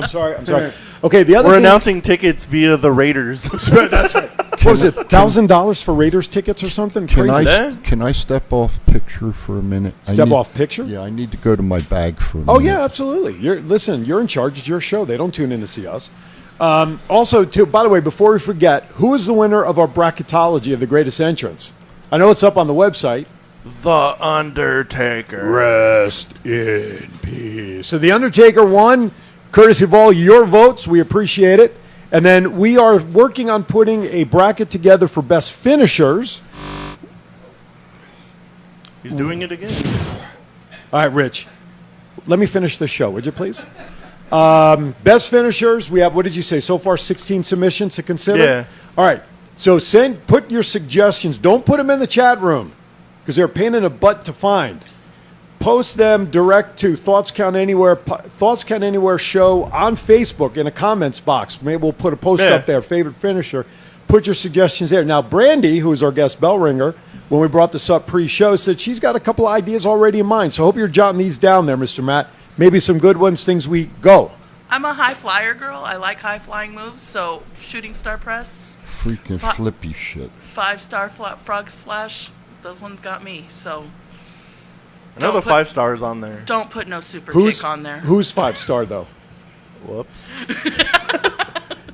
sorry. Okay, the other We're thing, announcing tickets via the Raiders. That's right. What was it, $1,000 for Raiders tickets or something? Crazy. Can I step off picture for a minute? Off picture? Yeah, I need to go to my bag for a minute. Oh, yeah, absolutely. You're in charge. It's your show. They don't tune in to see us. Also, too, by the way, before we forget, who is the winner of our bracketology of the greatest entrance? I know it's up on the website. The Undertaker. Rest in peace. So The Undertaker won, courtesy of all your votes. We appreciate it. And then we are working on putting a bracket together for best finishers. He's doing it again. All right, Rich. Let me finish the show, would you please? Best finishers, we have, what did you say, so far 16 submissions to consider? Yeah. All right, so put your suggestions. Don't put them in the chat room because they're a pain in the butt to find. Post them direct to Thoughts Count Anywhere show on Facebook in a comments box. Maybe we'll put a post up there, favorite finisher. Put your suggestions there. Now, Brandy, who is our guest bell ringer, when we brought this up pre-show, said she's got a couple of ideas already in mind. So I hope you're jotting these down there, Mr. Matt. Maybe some good ones, things we go. I'm a high flyer girl. I like high flying moves. So shooting star press. Freaking flippy shit. 5-star frog splash. Those ones got me. So. Another 5 stars on there. Don't put no super kick on there. Who's 5-star though? Whoops.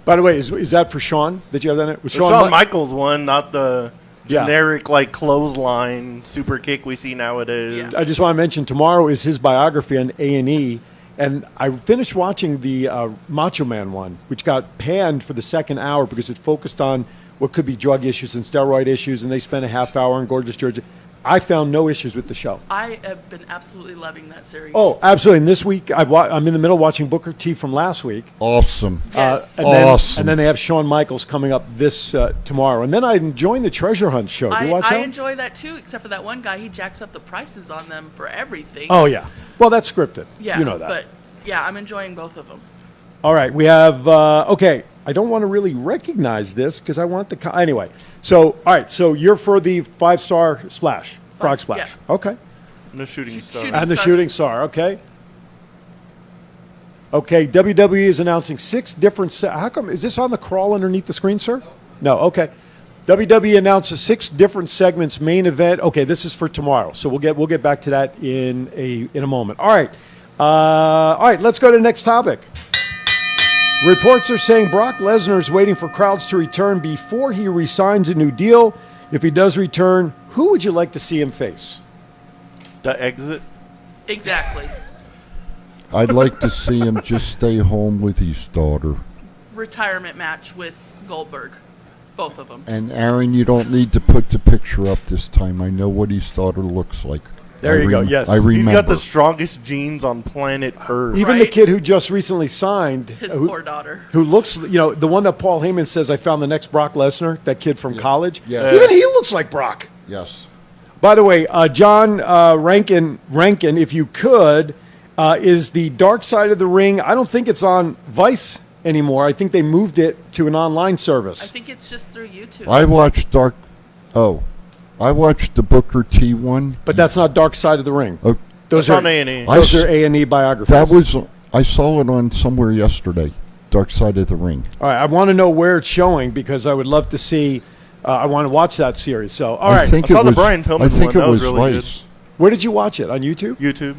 By the way, is that for Shawn? Did you have that? Was Shawn Michaels one, not the generic clothesline super kick we see nowadays. I just want to mention tomorrow is his biography on A&E, and I finished watching the Macho Man one, which got panned for the second hour because it focused on what could be drug issues and steroid issues, and they spent a half hour in Gorgeous Georgia. I found no issues with the show. I have been absolutely loving that series. Oh, absolutely. And this week, I'm in the middle watching Booker T from last week. Awesome. Yes. Awesome. And then they have Shawn Michaels coming up this tomorrow. And then I'm enjoying the Treasure Hunt show. Do you watch that? I enjoy that too, except for that one guy. He jacks up the prices on them for everything. Oh, yeah. Well, that's scripted. Yeah. You know that. But, yeah, I'm enjoying both of them. All right. We have, okay. I don't want to really recognize this because I want the, anyway. So, all right. So you're for the 5-star splash. Frog splash. Yeah. Okay. And the shooting star. And the shooting star. Okay. Okay. WWE is announcing 6 different. How come? Is this on the crawl underneath the screen, sir? No. Okay. WWE announces 6 different segments. Main event. Okay. This is for tomorrow. So we'll get back to that in a moment. All right. All right. Let's go to the next topic. Reports are saying Brock Lesnar is waiting for crowds to return before he re-signs a new deal. If he does return, who would you like to see him face? The Exit? Exactly. I'd like to see him just stay home with his daughter. Retirement match with Goldberg. Both of them. And Aaron, you don't need to put the picture up this time. I know what his daughter looks like. There you go. Yes. I remember. He's got the strongest genes on planet Earth. Even the Right. kid who just recently signed, His who, poor daughter. who looks, the one that Paul Heyman says I found the next Brock Lesnar, that kid from college. Yeah. Even he looks like Brock. Yes. By the way, John Rankin, if you could, is the Dark Side of the Ring. I don't think it's on Vice anymore. I think they moved it to an online service. I think it's just through YouTube. I watched I watched the Booker T one. But that's not Dark Side of the Ring. Oh, Those That's are on A&E. Those are A&E biographies. that was I saw it on somewhere yesterday. Dark Side of the Ring. All right, I want to know where it's showing because I would love to see. I want to watch that series. So, all right. I think I saw it the was, Brian Pillman I think one. it That was was really Vice. Where did you watch it? On YouTube? YouTube.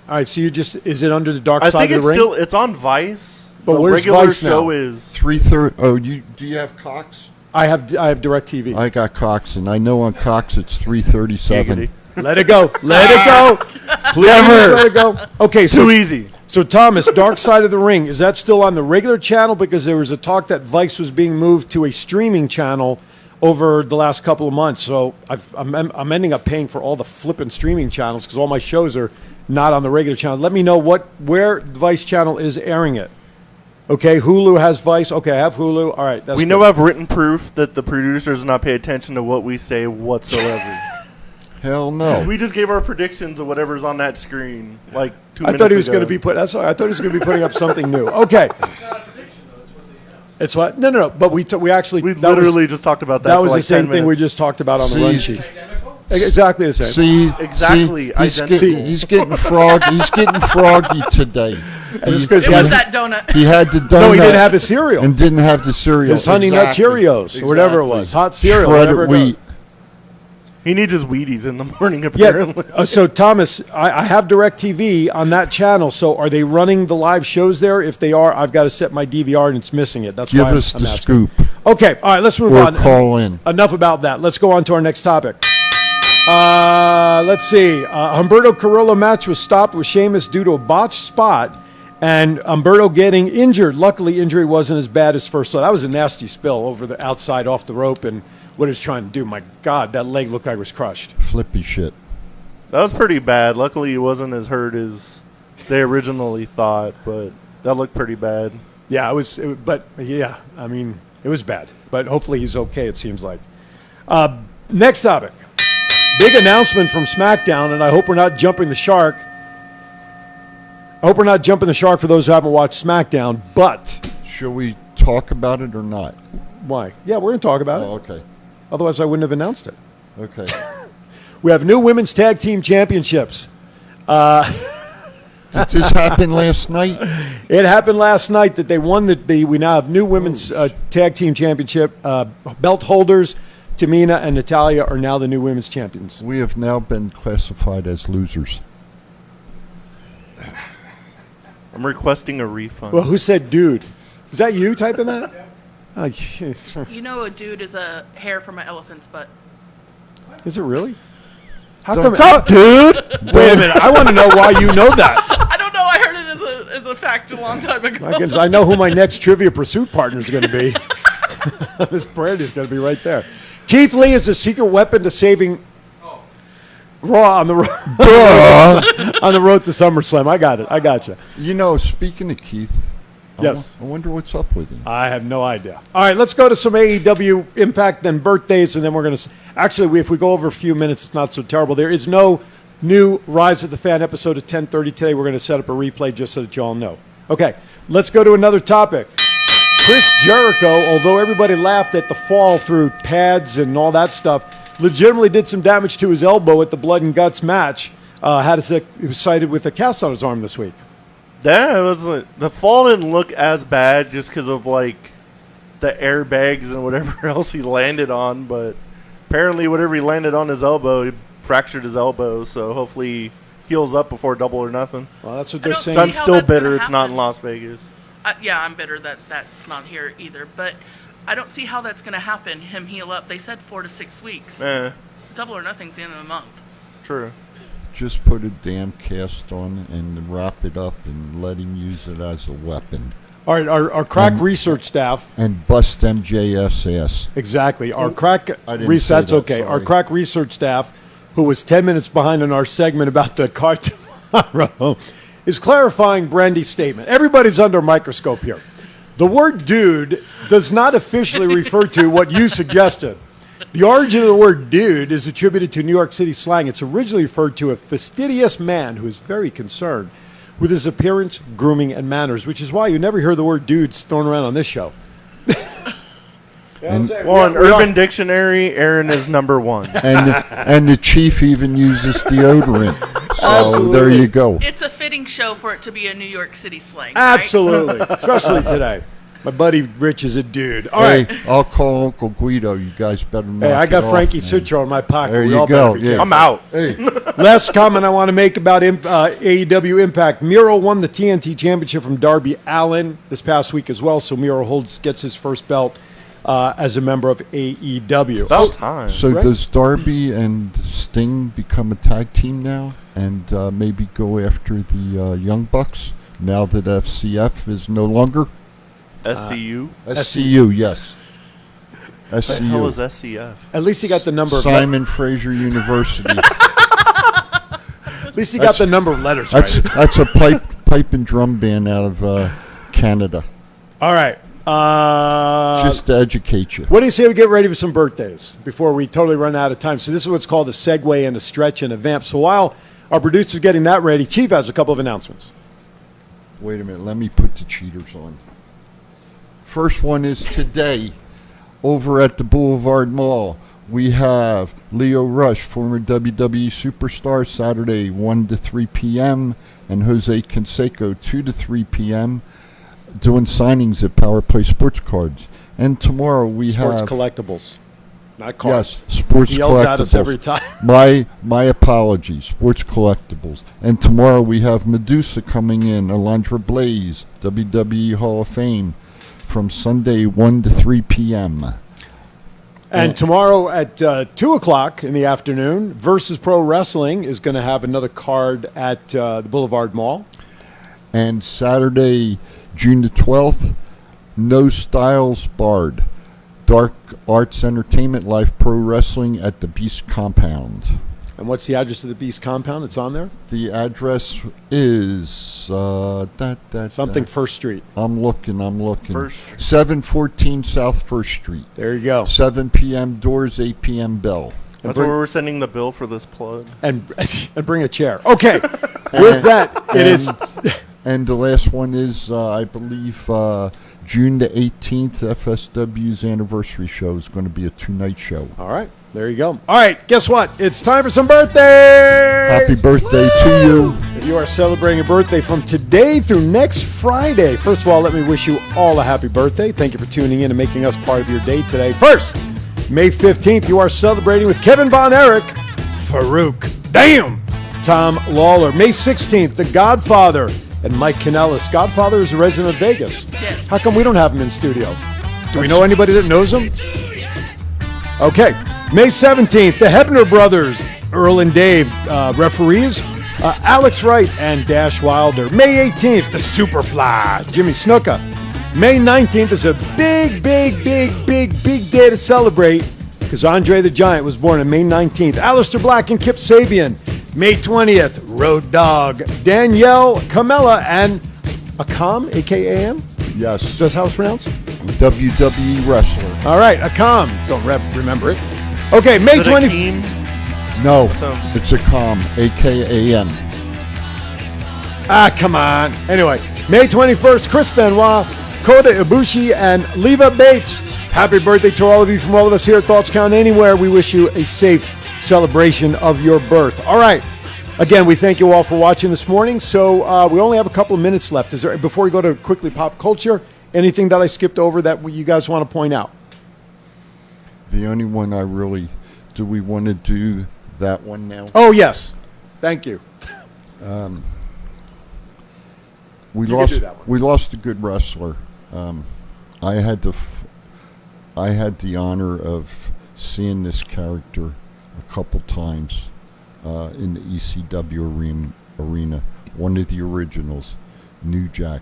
All right, so is it under the Dark I Side think of it's the Ring? still it's on Vice. But the where's regular Vice show now? is 3:30. Oh, do you have Cox? I have DirecTV. I got Cox, and I know on Cox it's 3:37. Giggity. Let it go. Let it go. Please let it go. Okay, so Too easy. So, Thomas, Dark Side of the Ring, is that still on the regular channel? Because there was a talk that Vice was being moved to a streaming channel over the last couple of months. So I'm ending up paying for all the flipping streaming channels because all my shows are not on the regular channel. Let me know where the Vice channel is airing it. Okay, Hulu has Vice. Okay, I have Hulu. All right, that's We good. know I've written proof that the producers do not pay attention to what we say whatsoever. Hell no. We just gave our predictions of whatever's on that screen like 2 I minutes thought he was ago. going to be put. That's all right. I thought he was going to be putting up something new. Okay. It's what? No. But we actually We that was- literally just talked about that. That for was like the same 10 thing we minutes. just talked about on the See? run sheet. Exactly the same. See, Exactly he's identical. he's getting froggy. He's getting froggy today. It's 'cause It he was has- that donut. He had the donut. No, he didn't have his cereal. and didn't have the cereal. His Honey Nut Exactly. Cheerios or whatever it was. Hot cereal, Shredded whatever it wheat. goes. He needs his Wheaties in the morning, Yeah. apparently. So, Thomas, I have DirecTV on that channel. So, are they running the live shows there? If they are, I've got to set my DVR and it's missing it. That's Give why us I'm the asking. scoop Okay. All right. Let's move or on. call in. Enough about that. Let's go on to our next topic. Let's see. Humberto Carrillo match was stopped with Sheamus due to a botched spot, and Humberto getting injured. Luckily, injury wasn't as bad as first thought. That was a nasty spill over the outside off the rope, and what it's trying to do. My God, that leg looked like it was crushed. Flippy shit. That was pretty bad. Luckily, he wasn't as hurt as they originally thought, but that looked pretty bad. Yeah, but yeah, I mean, it was bad. But hopefully he's okay, it seems like. Next topic. Big announcement from SmackDown, and I hope we're not jumping the shark. I hope we're not jumping the shark for those who haven't watched SmackDown, but Shall we talk about it or not? why? Yeah, we're going to talk about Oh, it. okay. Otherwise, I wouldn't have announced it. Okay. We have new women's tag team championships. Did this happen last night? It happened last night that they won we now have new women's tag team championship belt holders. Tamina and Natalia are now the new women's champions. We have now been classified as losers. I'm requesting a refund. Well, who said dude? Is that you typing that? Oh, You know, a dude is a hair from an elephant's butt. is it really? How What's up, dude? Wait a minute. I want to know why you know that. I don't know. I heard it as a fact a long time ago. My goodness, I know who my next Trivia Pursuit partner is going to be. Miss Brandy's going to be right there. Keith Lee is a secret weapon to saving Raw on the road on the road to SummerSlam. I got it. I got you. You know, speaking of Keith, Yes. I wonder what's up with him. I have no idea. All right, let's go to some AEW Impact, then birthdays, and then we're going to... Actually, if we go over a few minutes, it's not so terrible. There is no new Rise of the Fan episode at 10:30 today. We're going to set up a replay just so that you all know. Okay, let's go to another topic. Chris Jericho, although everybody laughed at the fall through pads and all that stuff, legitimately did some damage to his elbow at the Blood and Guts match. He was cited with a cast on his arm this week. Yeah, it was the fall didn't look as bad just because of like the airbags and whatever else he landed on, but apparently whatever he landed on his elbow, he fractured his elbow. So hopefully he heals up before Double or Nothing. Well, that's what I they're don't saying. see I'm how still that's bitter gonna it's not in happen. Las Vegas. Yeah, I'm bitter that that's not here either. But I don't see how that's going to happen, him heal up. They said 4 to 6 weeks. Double or Nothing's the end of the month. True. Just put a damn cast on and wrap it up and let him use it as a weapon. All right, our crack research staff. And bust MJF's ass. Exactly. Our crack I didn't research. say That's that, okay. Our sorry. crack research staff who was 10 minutes behind on our segment about the card tomorrow, is clarifying Brandy's statement. Everybody's under a microscope here. The word dude does not officially refer to what you suggested. The origin of the word dude is attributed to New York City slang. It's originally referred to a fastidious man who is very concerned with his appearance, grooming, and manners, which is why you never hear the word dudes thrown around on this show. Well, in Urban Dictionary, Aaron is number one. And the chief even uses deodorant. So Absolutely. there you go. It's a fitting show for it to be a New York City slang. Absolutely. Especially today. My buddy Rich is a dude. All Hey, right. I'll call Uncle Guido. You guys better knock Hey, I got it off, Frankie man. Citro in my pocket. There We you all go. better be Yeah. careful. I'm out. Hey, Last comment I want to make about AEW Impact. Miro won the TNT Championship from Darby Allin this past week as well, so Miro gets his first belt as a member of AEW. About time. so Right. does Darby and Sting become a tag team now and maybe go after the Young Bucks now that FCF is no longer? SCU? SCU, yes. What the hell is SCU. SCF? At least he got the number of Simon Fraser University. at least he got the number of letters That's right. that's a pipe and drum band out of Canada. All right. Just to educate you. What do you say we get ready for some birthdays before we totally run out of time? So this is what's called a segue and a stretch and a vamp. So while our producer's getting that ready, Chief has a couple of announcements. Wait a minute. Let me put the cheaters on. First one is today over at the Boulevard Mall. We have Leo Rush, former WWE superstar, Saturday 1 to 3 p.m. and Jose Canseco 2 to 3 p.m. doing signings at Power Play Sports Cards. And tomorrow we Sports have collectibles, not cards. Yes, Sports He yells at us Collectibles. every time. My apologies, Sports Collectibles. And tomorrow we have Medusa coming in, Alondra Blaze, WWE Hall of Fame, from Sunday 1 to 3 p.m. And tomorrow at 2 o'clock in the afternoon, Versus Pro Wrestling is going to have another card at the Boulevard Mall. And Saturday, June the 12th, No Styles Barred, Dark Arts Entertainment Live Pro Wrestling at the Beast Compound. And what's the address of the Beast Compound? It's on there? The address is Something First Street. I'm looking. First Street. 714 South First Street. There you go. 7 p.m. doors, 8 p.m. bell. That's where we're sending the bill for this plug. And bring a chair. Okay. With that, it is... And the last one is, I believe, June the 18th, FSW's anniversary show is going to be a 2-night show. All right. There you go. All right. Guess what? It's time for some birthdays. Happy birthday to you. If you are celebrating a birthday from today through next Friday, first of all, let me wish you all a happy birthday. Thank you for tuning in and making us part of your day today. First, May 15th, you are celebrating with Kevin Von Erich, Farouk, damn, Tom Lawler. May 16th, The Godfather and Mike Kanellis. Godfather is a resident of Vegas. Yes. How come we don't have him in studio? Do we know anybody that knows him? Okay. May 17th, the Hebner brothers, Earl and Dave, referees, Alex Wright and Dash Wilder. May 18th, the Superfly, Jimmy Snuka. May 19th is a big day to celebrate because Andre the Giant was born on May 19th. Aleister Black and Kip Sabian. May 20th, Road Dogg, Danielle Camella, and Akam, A-K-A-M? Yes. Is that how it's pronounced? WWE wrestler. All right, Akam. Don't remember it. Okay, May Is it 20th. Akeem? No, So- it's a com, A-K-A-M. Ah, come on. Anyway, May 21st, Chris Benoit, Kota Ibushi, and Leva Bates. Happy birthday to all of you from all of us here at Thoughts Count Anywhere. We wish you a safe celebration of your birth. All right. Again, we thank you all for watching this morning. So we only have a couple of minutes left. Is there, before we go to quickly pop culture, anything that I skipped over that you guys want to point out? The only one do we want to do that one now? Oh, yes. Thank you. We You can do that one. We lost a good wrestler. I had the honor of seeing this character a couple times in the ECW arena. One of the originals, New Jack,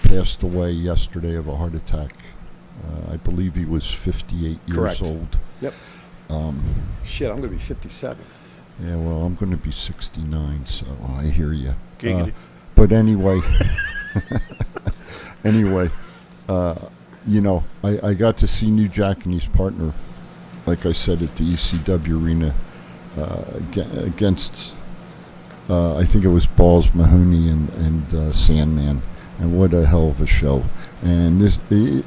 passed away yesterday of a heart attack. I believe he was 58 Correct. years old. Yep. Shit, I'm going to be 57. Yeah, well, I'm going to be 69, so I hear you. Giggity. But anyway, anyway, I got to see New Jack and his partner, like I said, at the ECW arena against, I think it was Balls Mahoney and Sandman, and what a hell of a show. And this, you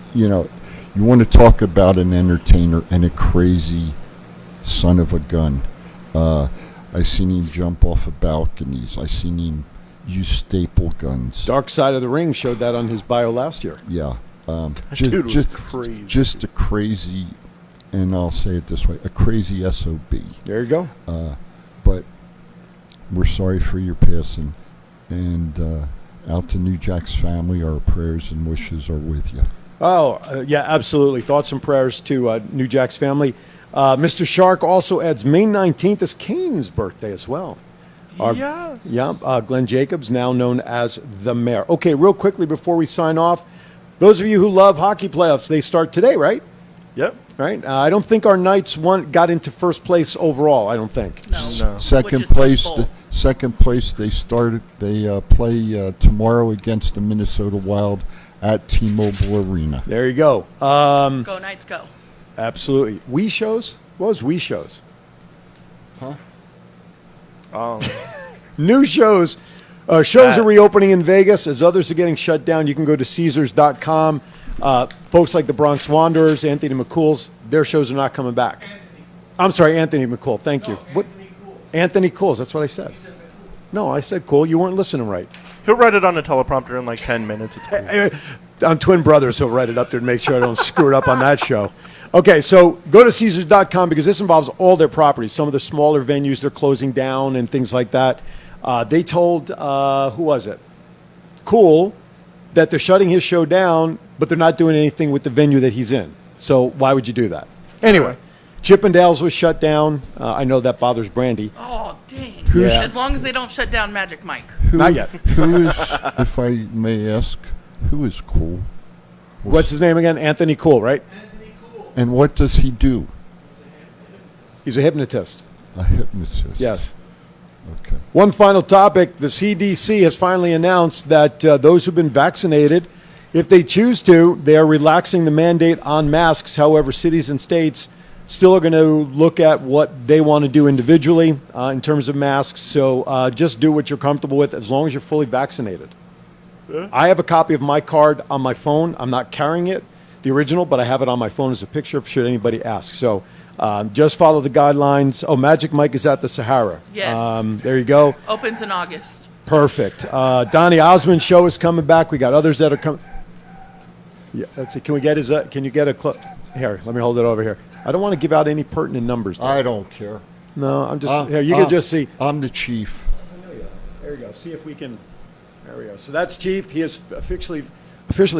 want to talk about an entertainer and a crazy son of a gun. I seen him jump off of balconies. I seen him use staple guns. Dark Side of the Ring showed that on his bio last year. Yeah. Dude was crazy. Just a crazy, and I'll say it this way, a crazy SOB. There you go. But we're sorry for your passing. And out to New Jack's family, our prayers and wishes are with you. Oh, yeah, absolutely. Thoughts and prayers to New Jack's family. Mr. Shark also adds May 19th is Kane's birthday as well. Yes. Yeah, Glenn Jacobs, now known as the Mayor. Okay, real quickly before we sign off, those of you who love hockey playoffs, they start today, right? Yep. Right. I don't think our Knights got into first place overall. I don't think. No. Second place. Second place. They started. They play tomorrow against the Minnesota Wild at T-Mobile Arena. There you go. Go Knights, go. Absolutely. We shows. What was we shows? Huh? New shows. Shows are reopening in Vegas as others are getting shut down. You can go to Caesars.com. Folks like the Bronx Wanderers, Anthony McCool's, their shows are not coming back. I'm sorry, Anthony McCool. Thank you. What? Anthony Cools. That's what I said. No, I said cool. You weren't listening right. He'll write it on the teleprompter in like 10 minutes. It's cool. I'm twin brothers, so I'll write it up there to make sure I don't screw it up on that show. Okay, so go to Caesars.com because this involves all their properties. Some of the smaller venues they're closing down and things like that. They told, who was it? Cool, that they're shutting his show down, but they're not doing anything with the venue that he's in. So why would you do that? Anyway, Chippendales was shut down. I know that bothers Brandy. Oh, dang. Yeah. As long as they don't shut down Magic Mike. Not yet. Who is, if I may ask, who is Cool? What's his name again? Anthony Cool, right? And what does he do? He's a hypnotist. A hypnotist. Yes. Okay. One final topic. The CDC has finally announced that those who've been vaccinated, if they choose to, they are relaxing the mandate on masks. However, cities and states still are going to look at what they want to do individually in terms of masks. So just do what you're comfortable with as long as you're fully vaccinated. Yeah. I have a copy of my card on my phone. I'm not carrying it, the original, but I have it on my phone as a picture should anybody ask. So just follow the guidelines. Oh, Magic Mike is at the Sahara. Yes. There you go. Opens in August. Perfect. Donnie Osmond's show is coming back. We got others that are coming. Yeah, that's it. Can we get his? Can you get a clip? Here, let me hold it over here. I don't want to give out any pertinent numbers. Though. I don't care. No, I'm just here. You can just see. I'm the chief. There you go. See if we can. There we go. So that's Chief. He is officially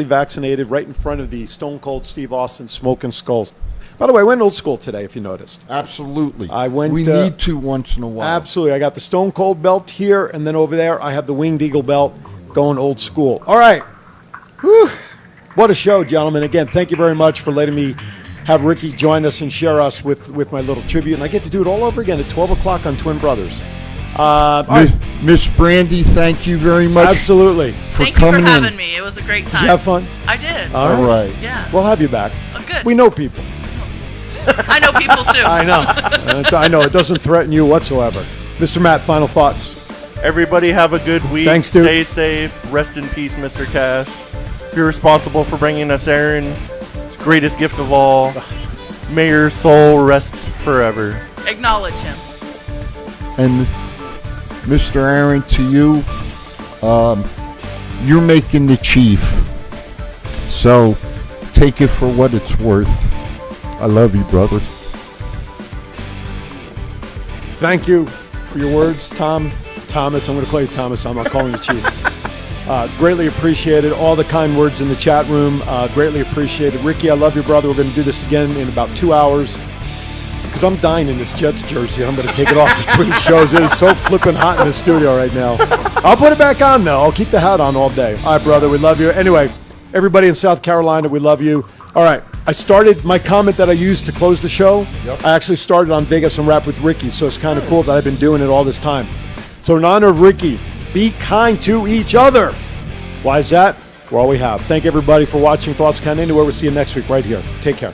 vaccinated right in front of the Stone Cold Steve Austin Smoking Skulls. By the way, I went old school today, if you noticed. Absolutely. I went. We need to once in a while. Absolutely. I got the Stone Cold belt here, and then over there I have the Winged Eagle belt going old school. All right. Whew. What a show, gentlemen. Again, thank you very much for letting me have Ricky join us and share us with my little tribute. And I get to do it all over again at 12 o'clock on Twin Brothers. Miss Brandy, thank you very much. Absolutely. Thank you for having me. It was a great time. Did you have fun? I did. All right. Yeah. We'll have you back. Oh, good. We know people. I know people, too. I know. I know. It doesn't threaten you whatsoever. Mr. Matt, final thoughts. Everybody have a good week. Thanks, dude. Stay safe. Rest in peace, Mr. Cash. You're responsible for bringing us Aaron. It's the greatest gift of all. May your soul rest forever. Acknowledge him. And Mr. Aaron, to you, you're making the chief. So take it for what it's worth. I love you, brother. Thank you for your words, Thomas. I'm going to call you Thomas. I'm not calling you Chief. Greatly appreciated. All the kind words in the chat room. Greatly appreciated. Ricky, I love you, brother. We're going to do this again in about 2 hours because I'm dying in this Jets jersey, and I'm going to take it off between shows. It is so flipping hot in the studio right now. I'll put it back on, though. I'll keep the hat on all day. All right, brother. We love you. Anyway, everybody in South Carolina, we love you. All right. I started my comment that I used to close the show. Yep. I actually started on Vegas Unwrapped with Ricky, so it's kind of cool that I've been doing it all this time. So in honor of Ricky, be kind to each other. Why is that? We're all we have. Thank everybody for watching Thoughts Count Anywhere. We'll see you next week right here. Take care.